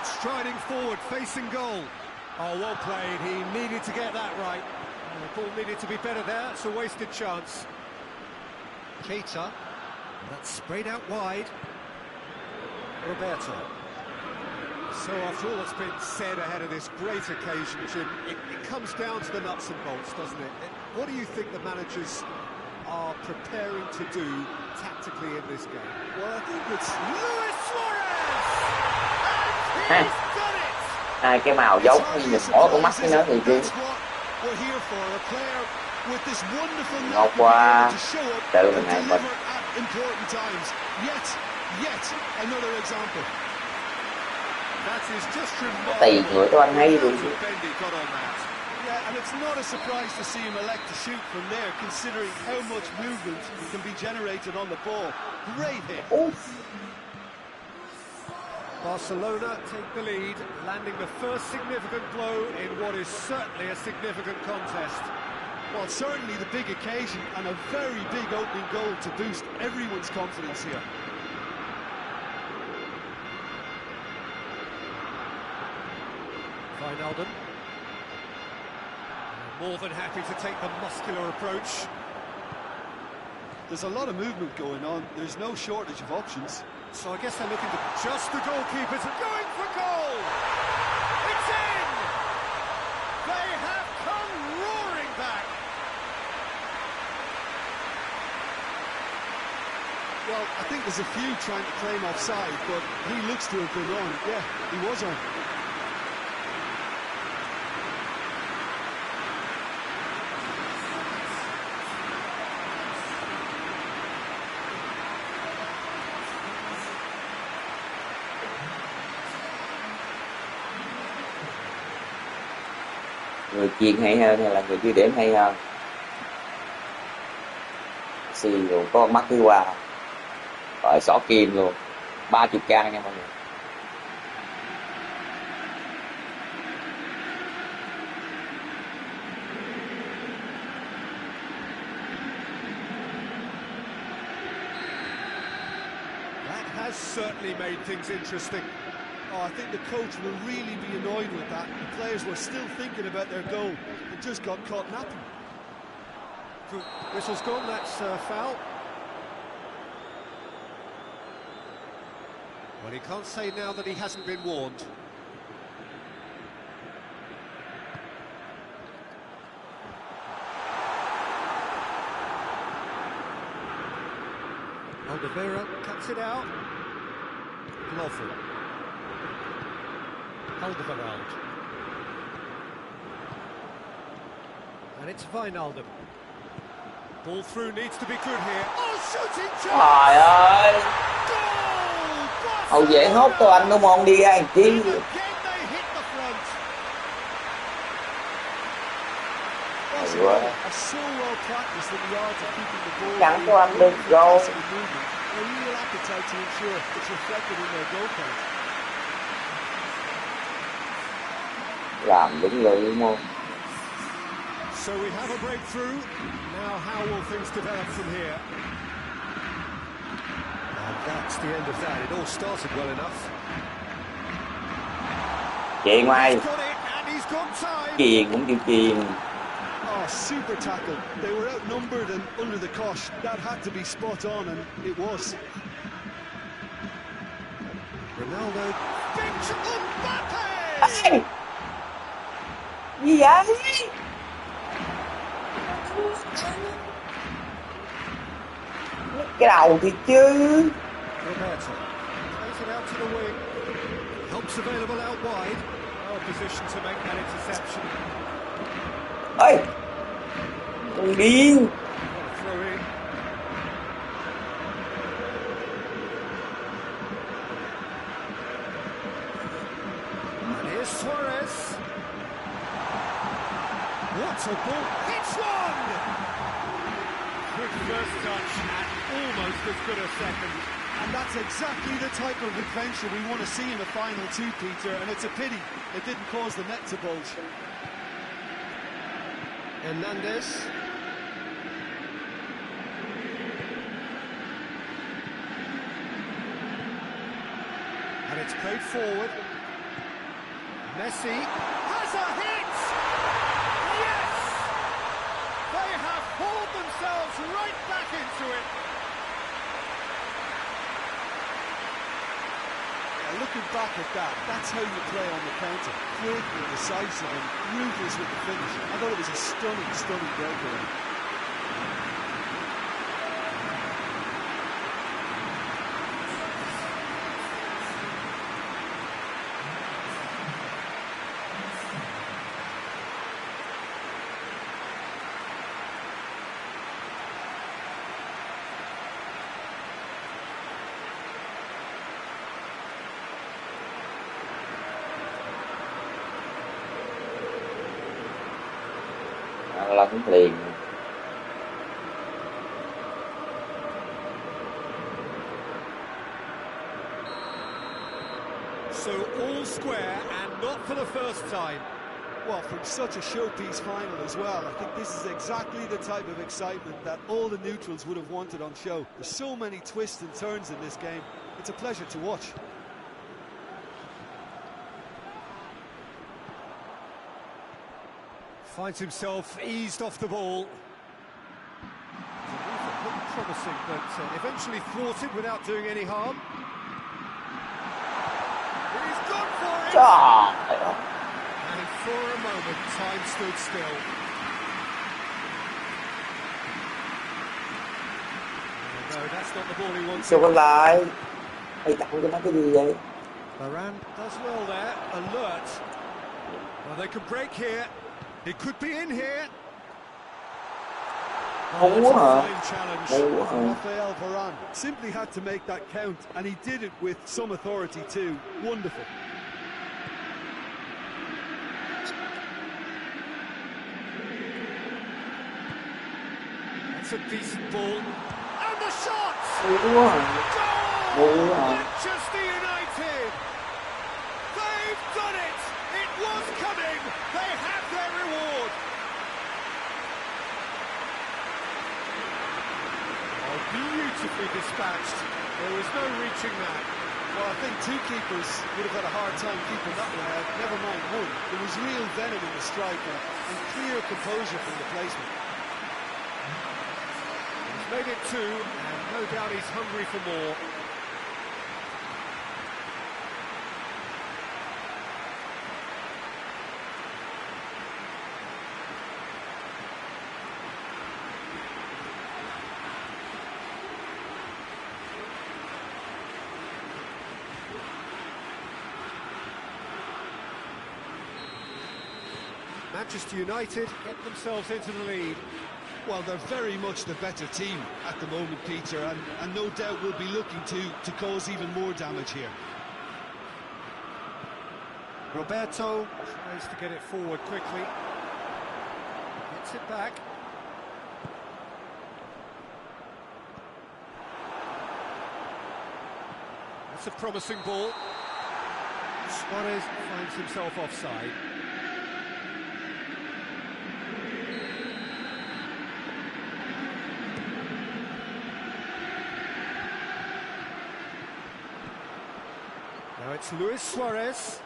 Striding forward, facing goal. Oh, well played. He needed to get that right. The ball needed to be better there. It's a wasted chance. Keita. That's sprayed out wide. Roberto. So after all that's been said ahead of this great occasion, Jim, it comes down to the nuts and bolts, doesn't it? What do you think the managers are preparing to do tactically in this game? Well, I think it's Luis Suarez! And he's done it! Hai cái màu giống như nhìn bỏ con mắt với nó thì chứ. Ngọc qua tự mình hàng mình. Tì người cho anh hay luôn. Yeah, and it's not a surprise to see him elect to shoot from there, considering how much movement can be generated on the ball. Great hit. Barcelona take the lead, landing the first significant blow in what is certainly a significant contest. Well, certainly the big occasion and a very big opening goal to boost everyone's confidence here. Wijnaldum. More than happy to take the muscular approach. There's a lot of movement going on. There's no shortage of options. So I guess they're looking to just the goalkeepers are going for goal! It's in! They have come roaring back! Well, I think there's a few trying to claim offside, but he looks to have been on. Yeah, he was on. Người chiên hay hơn hay là người ghi điểm hay hơn? Messi rồi có mắt thứ qua rồi xỏ kim luôn 30k nha mọi người. That has certainly made things interesting. Oh, I think the coach will really be annoyed with that. The players were still thinking about their goal and just got caught napping. Whistle's gone, that's foul. Well, he can't say now that he hasn't been warned. Alderweireld cuts it out. Lovely. Alderweireld. And it's Wijnaldum. Ball through needs to be good here. Oh, shooting chance! Trời ơi! Hậu vệ hốt cho anh đúng không? Đi ra làm chi? Chẳng có anh được goal. Làm đúng rồi đúng không? So we have a breakthrough. Now how will things develop from here? And that's the end of that. It all started well enough. Chị ngoài chuyền cũng chịu chuyền. Oh, super tackle. They were outnumbered and under the cosh. That had to be spot on, and it was. Ronaldo. Big Mbappe! Ê! Gì vậy? Cái đầu thì chứ. Roberto plays it out to the wing. Helps available out wide. Well positioned to make that interception. Ơi! Con điên. Throw in. And here's Suarez. What a ball! It's one! Quick first touch and almost as good a second. And that's exactly the type of adventure we want to see in the final two, Peter, and it's a pity it didn't cause the net to bulge. Hernandez. it's played forward. Messi has a hit! Yes! They have hauled themselves right back into it. Yeah, looking back at that, that's how you play on the counter. Quick and decisive and ruthless with the finish. I thought it was a stunning, stunning breakaway. Lấn liền. So all square and not for the first time. Well, from such a showpiece final as well, I think this is exactly the type of excitement that all the neutrals would have wanted on show. There's so many twists and turns in this game. It's a pleasure to watch. Finds himself eased off the ball. Looked promising, but eventually thwarted without doing any harm. He's gone for it! And for a moment, time stood still. No, that's not the ball he wants. Sao có lại? Mày tặng cho nó cái gì vậy? Varane does well there, alert. Well, they can break here. It could be in here. Rafael Varane simply had to make that count, and he did it with some authority too. Wonderful. That's a decent ball. And the shot! Goal! Manchester United! They've done it! It was coming! They have their reward! Oh, beautifully dispatched. There was no reaching that. Well, I think two keepers would have had a hard time keeping that one out, never mind one. There was real venom in the strike and clear composure from the placement. He's made it two, and no doubt he's hungry for more. Manchester United get themselves into the lead. Well, they're very much the better team at the moment, Peter, and no doubt will be looking to cause even more damage here. Roberto tries to get it forward quickly. Gets it back. That's a promising ball. Suarez finds himself offside. Now it's Luis Suarez.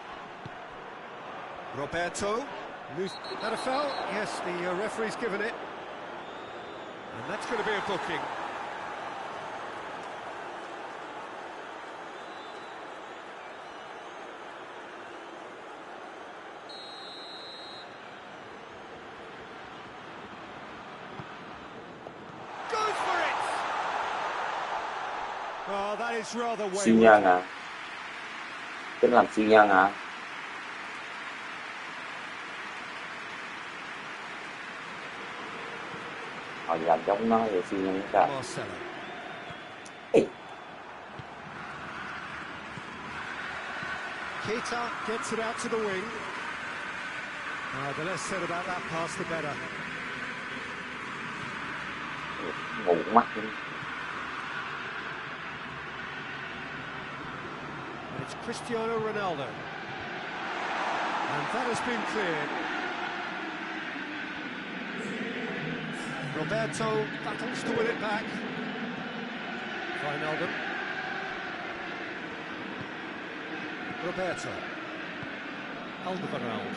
Roberto. That a foul? Yes, the referee's given it. And that's going to be a booking. Goes for it! Oh, that is rather Siêu nhân wayward. à? Tính làm siêu nhân à? Họ làm giống nó rồi siêu nhân sao? Marcelo. Ê, Keita gets it out to the wing. The less said about that pass, the better. ngủ mắt đi. And it's Cristiano Ronaldo. And that has been cleared. Roberto battles to win it back. Wijnaldum. Roberto. Alderweireld.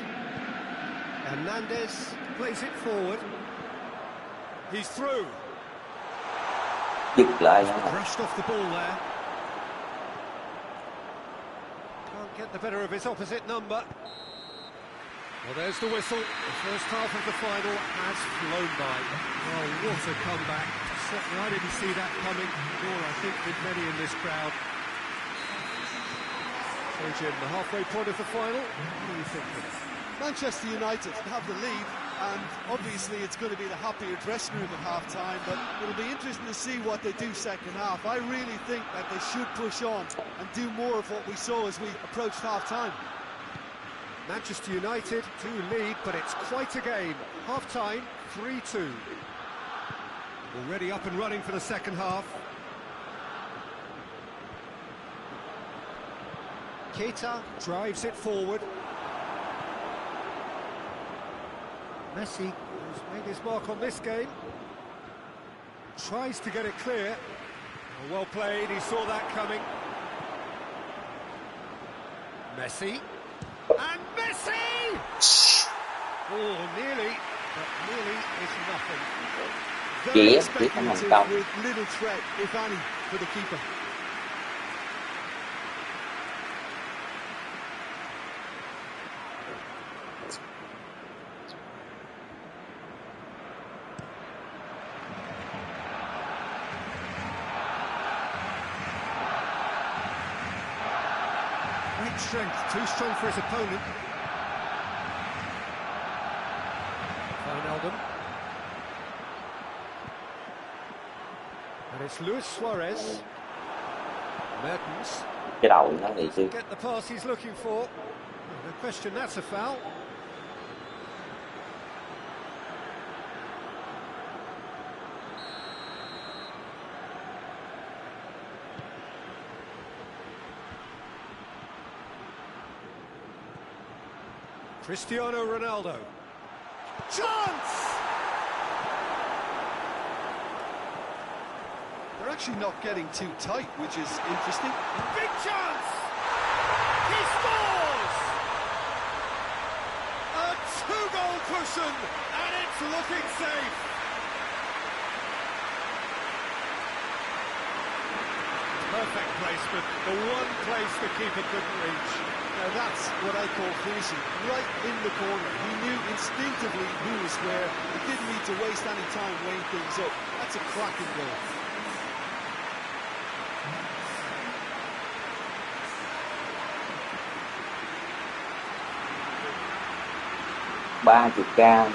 Hernandez plays it forward. He's through. Giật lại nha. Brushed off the ball there. Can't get the better of his opposite number. Well, there's the whistle. The first half of the final has flown by. Oh, what a comeback. Certainly I didn't see that coming, nor I think did many in this crowd. So, Jim, the halfway point of the final, what are you thinking? Manchester United have the lead, and obviously it's going to be the happier dressing room at half-time, but it'll be interesting to see what they do second half. I really think that they should push on and do more of what we saw as we approached half-time. Manchester United do lead, but it's quite a game. Half-time, 3-2. Already up and running for the second half. Keita drives it forward. Messi has made his mark on this game. Tries to get it clear. Well played, he saw that coming. Messi. And Messi! Oh, nearly, but nearly is nothing. Very speculative with little threat, if any, for the keeper. Great strength, too strong for his opponent. Wijnaldum. And it's Luis Suarez. Mertens. Cái đầu nó nghỉ xưa. Get the pass he's looking for. No question, that's a foul. Cristiano Ronaldo. Chance! They're actually not getting too tight, which is interesting. Big chance! He scores! A two-goal cushion, and it's looking safe. Perfect placement, the one place the keeper couldn't reach. Now that's what I call finishing, right in the corner. He knew instinctively who was where. He didn't need to waste any time weighing things up. That's a cracking goal. Ba chục ca.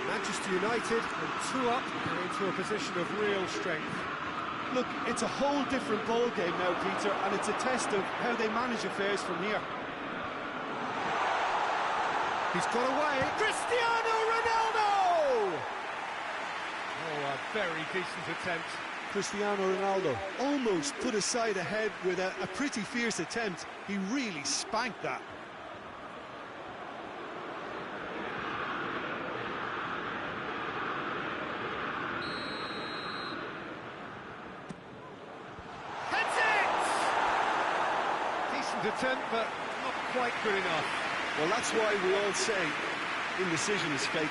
Manchester United and two up and into a position of real strength. Look, it's a whole different ball game now, Peter, and it's a test of how they manage affairs from here. He's got away. Cristiano Ronaldo! Oh, a very decent attempt. Cristiano Ronaldo almost put his side ahead with a pretty fierce attempt. He really spanked that. Attempt, but not quite good enough. Well, that's why we all say indecision is fatal.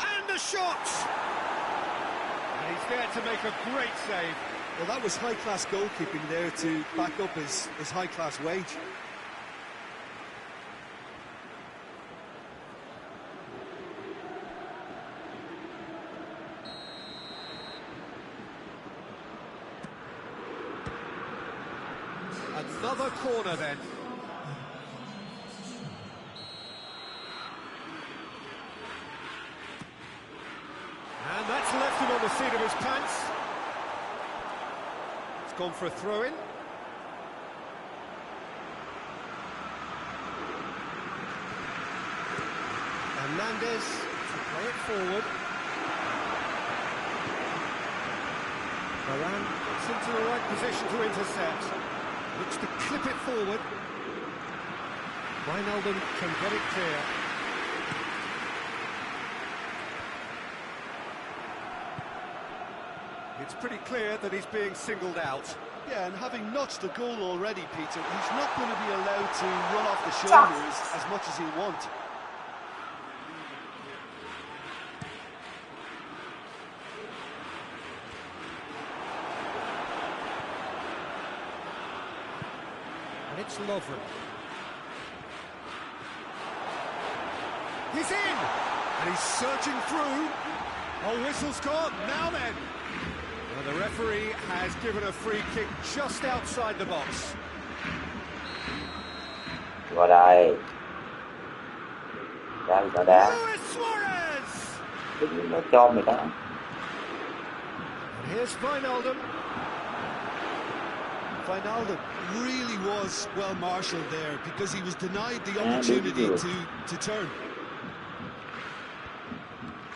And the shot! And he's there to make a great save. Well, that was high-class goalkeeping there to back up his high-class wage. Another corner then. And that's left him on the seat of his pants. It's gone for a throw-in. Hernandez to play it forward. Varane gets into the right position to intercept. Looks to clip it forward. Wijnaldum can get it clear. It's pretty clear that he's being singled out. Yeah, and having notched the goal already, Peter, he's not going to be allowed to run off the shoulders as much as he'll want. And it's Lovren. He's in! And he's searching through. Oh, whistle's gone. Now then. Well, the referee has given a free kick just outside the box. Vào đây. Vào đá. Luis Suarez! Nó cho mày đó. And here's Wijnaldum. Wijnaldum really was well marshalled there because he was denied the opportunity to turn.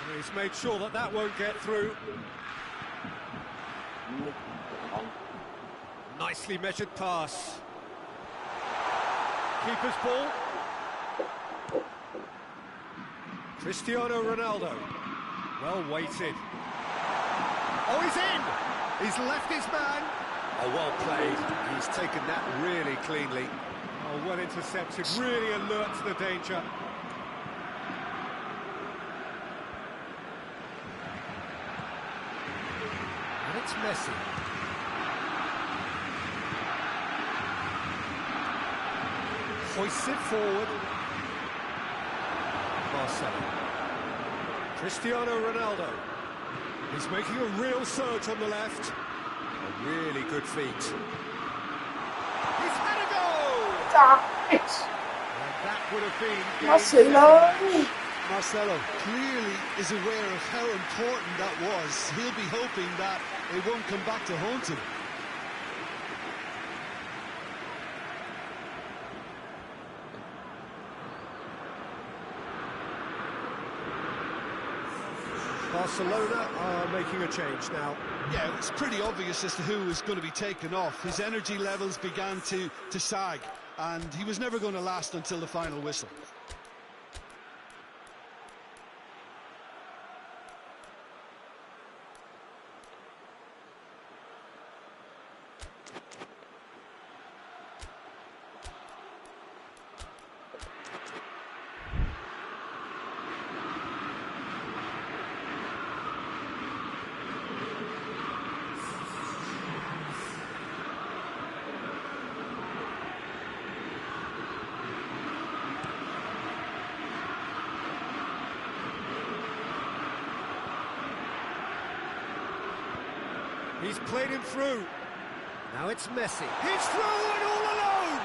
And he's made sure that that won't get through. Nicely measured pass. Keeper's ball. Cristiano Ronaldo. Well weighted. Oh, he's in! He's left his man. Oh, well played. He's taken that really cleanly. Oh, well intercepted, really alert to the danger. And it's Messi. Hoists it forward. Marcelo. Cristiano Ronaldo. He's making a real surge on the left. A really good feat. He's had a go! And that would have been Marcelo clearly is aware of how important that was. He'll be hoping that it won't come back to haunt him. Barcelona are making a change now. Yeah, it's pretty obvious as to who was going to be taken off. His energy levels began to sag, and he was never going to last until the final whistle. He's played him through. Now it's Messi. He's through and all alone!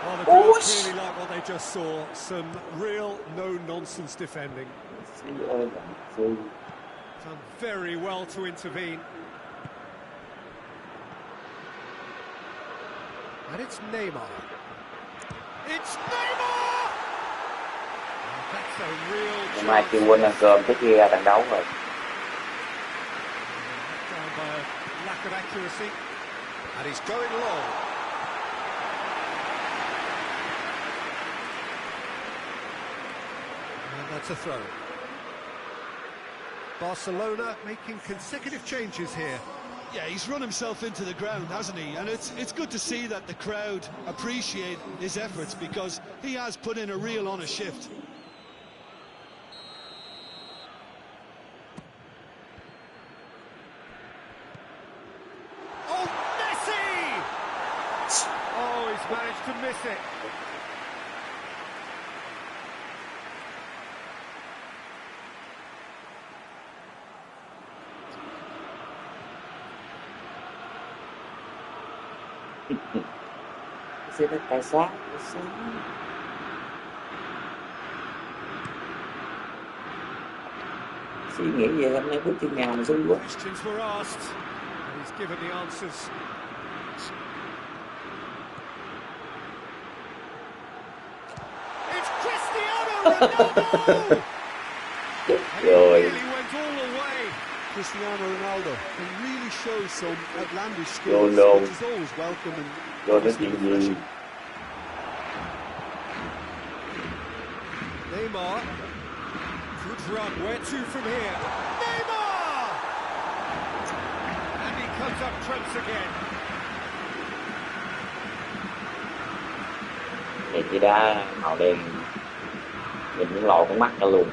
Well, the crowd really like what they just saw. Some real no-nonsense defending. Done very well to intervene. And it's Neymar. It's Neymar! Well, that's a real Mai kêu quên ăn cơm trước khi ra trận đấu rồi. By a lack of accuracy, and he's going long. And that's a throw. Barcelona making consecutive changes here. Yeah, he's run himself into the ground, hasn't he? And it's good to see that the crowd appreciate his efforts because he has put in a real honest shift. Managed to miss it. Xin được tài sát. Suy nghĩ về hôm nay bước chân nào mà xuống quá. Questions were asked, and he's given the answers. Rồi. He really went all the way, Cristiano Ronaldo and really shows some outlandish skills, Luôn luôn. which is always welcome and Vô nói obviously chuyện gì? refreshing. Neymar. Good run. Where to from here? Neymar! And he comes up trumps again. Thì chỉ đá màu đen nhìn những lộ con mắt ra luôn.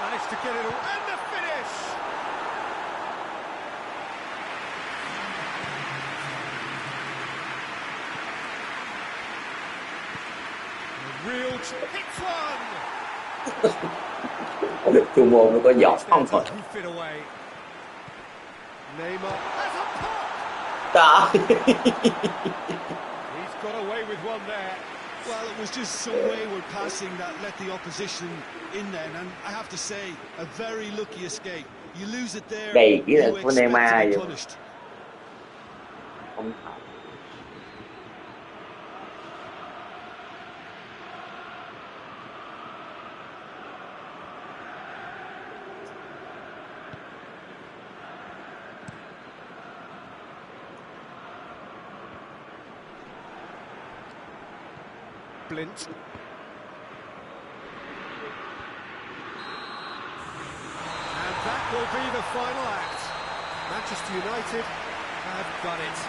Managed to get it all. And the finish! A real hits one! Chu môn nó có giọt không thôi. Hoof it away. Neymar has a pop! Trời. He's got away with one there. Well, it was just some wayward passing that let the opposition in then, and I have to say, a very lucky escape. You lose it there, Đây chỉ là you của expect Neymar to be vậy. punished. Không phải. Blint. And that will be the final act. Manchester United have done it.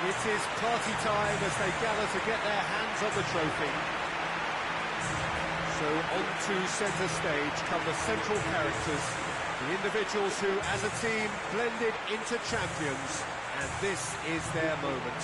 It is party time as they gather to get their hands on the trophy. So on to centre stage come the central characters, the individuals who, as a team, blended into champions, and this is their moment.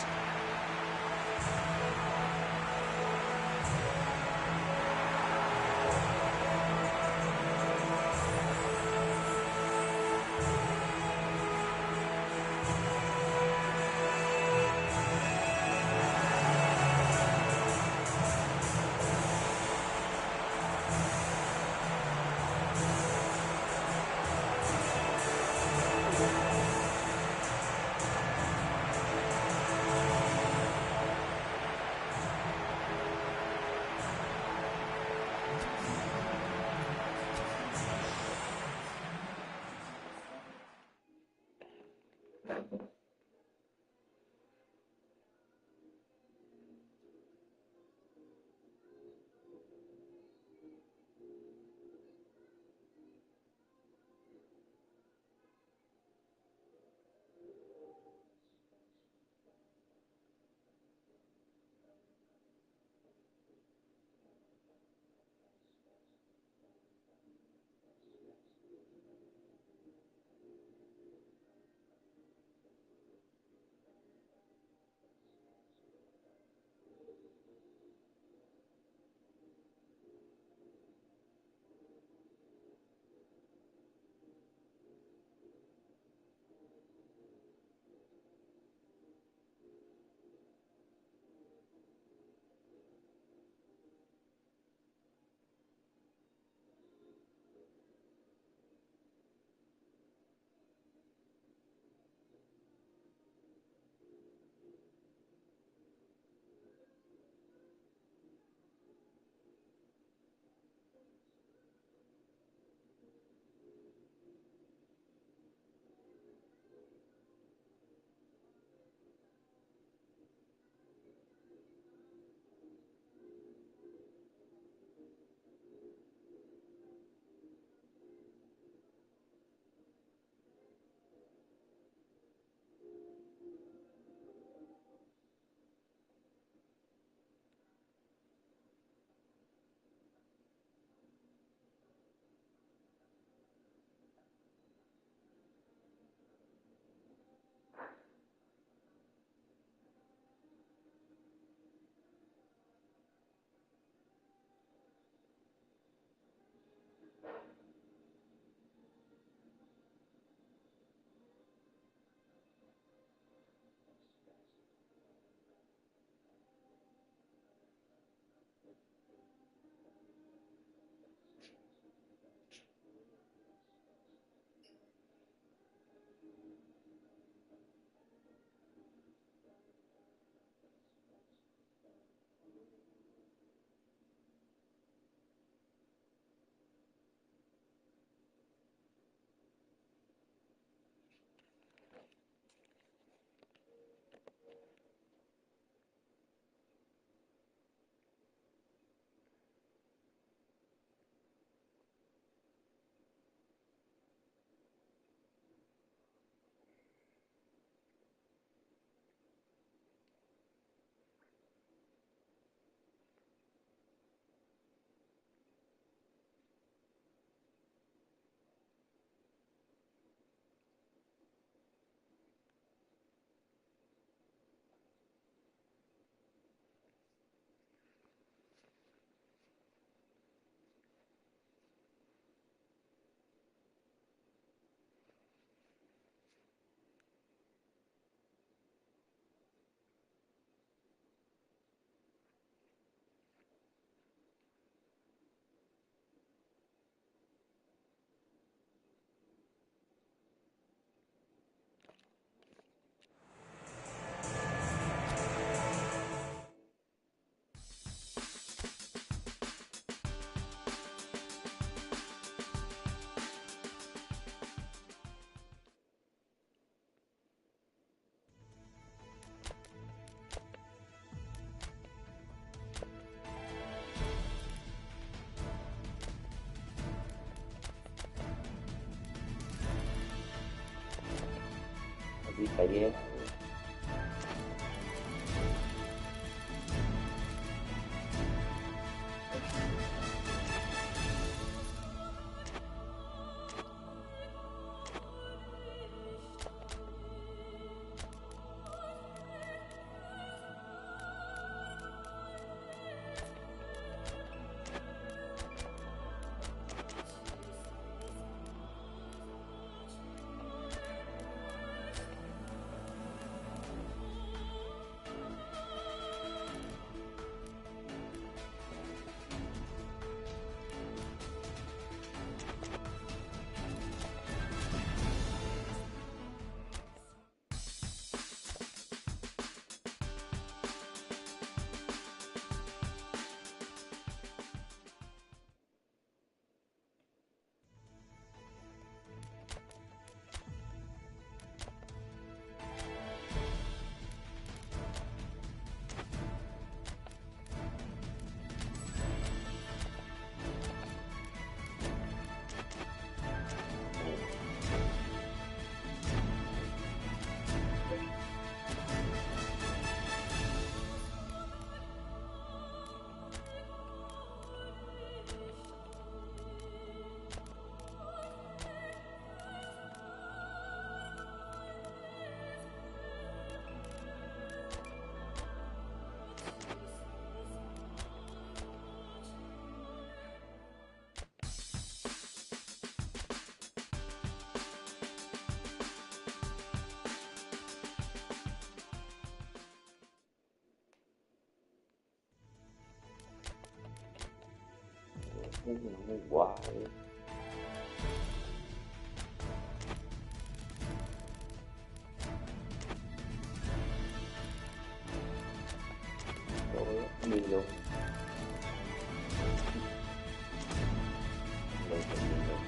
đi cày ghế. Wow. Rồi, đi luôn. Đây là đi luôn.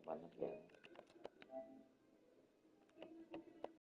Banyak yang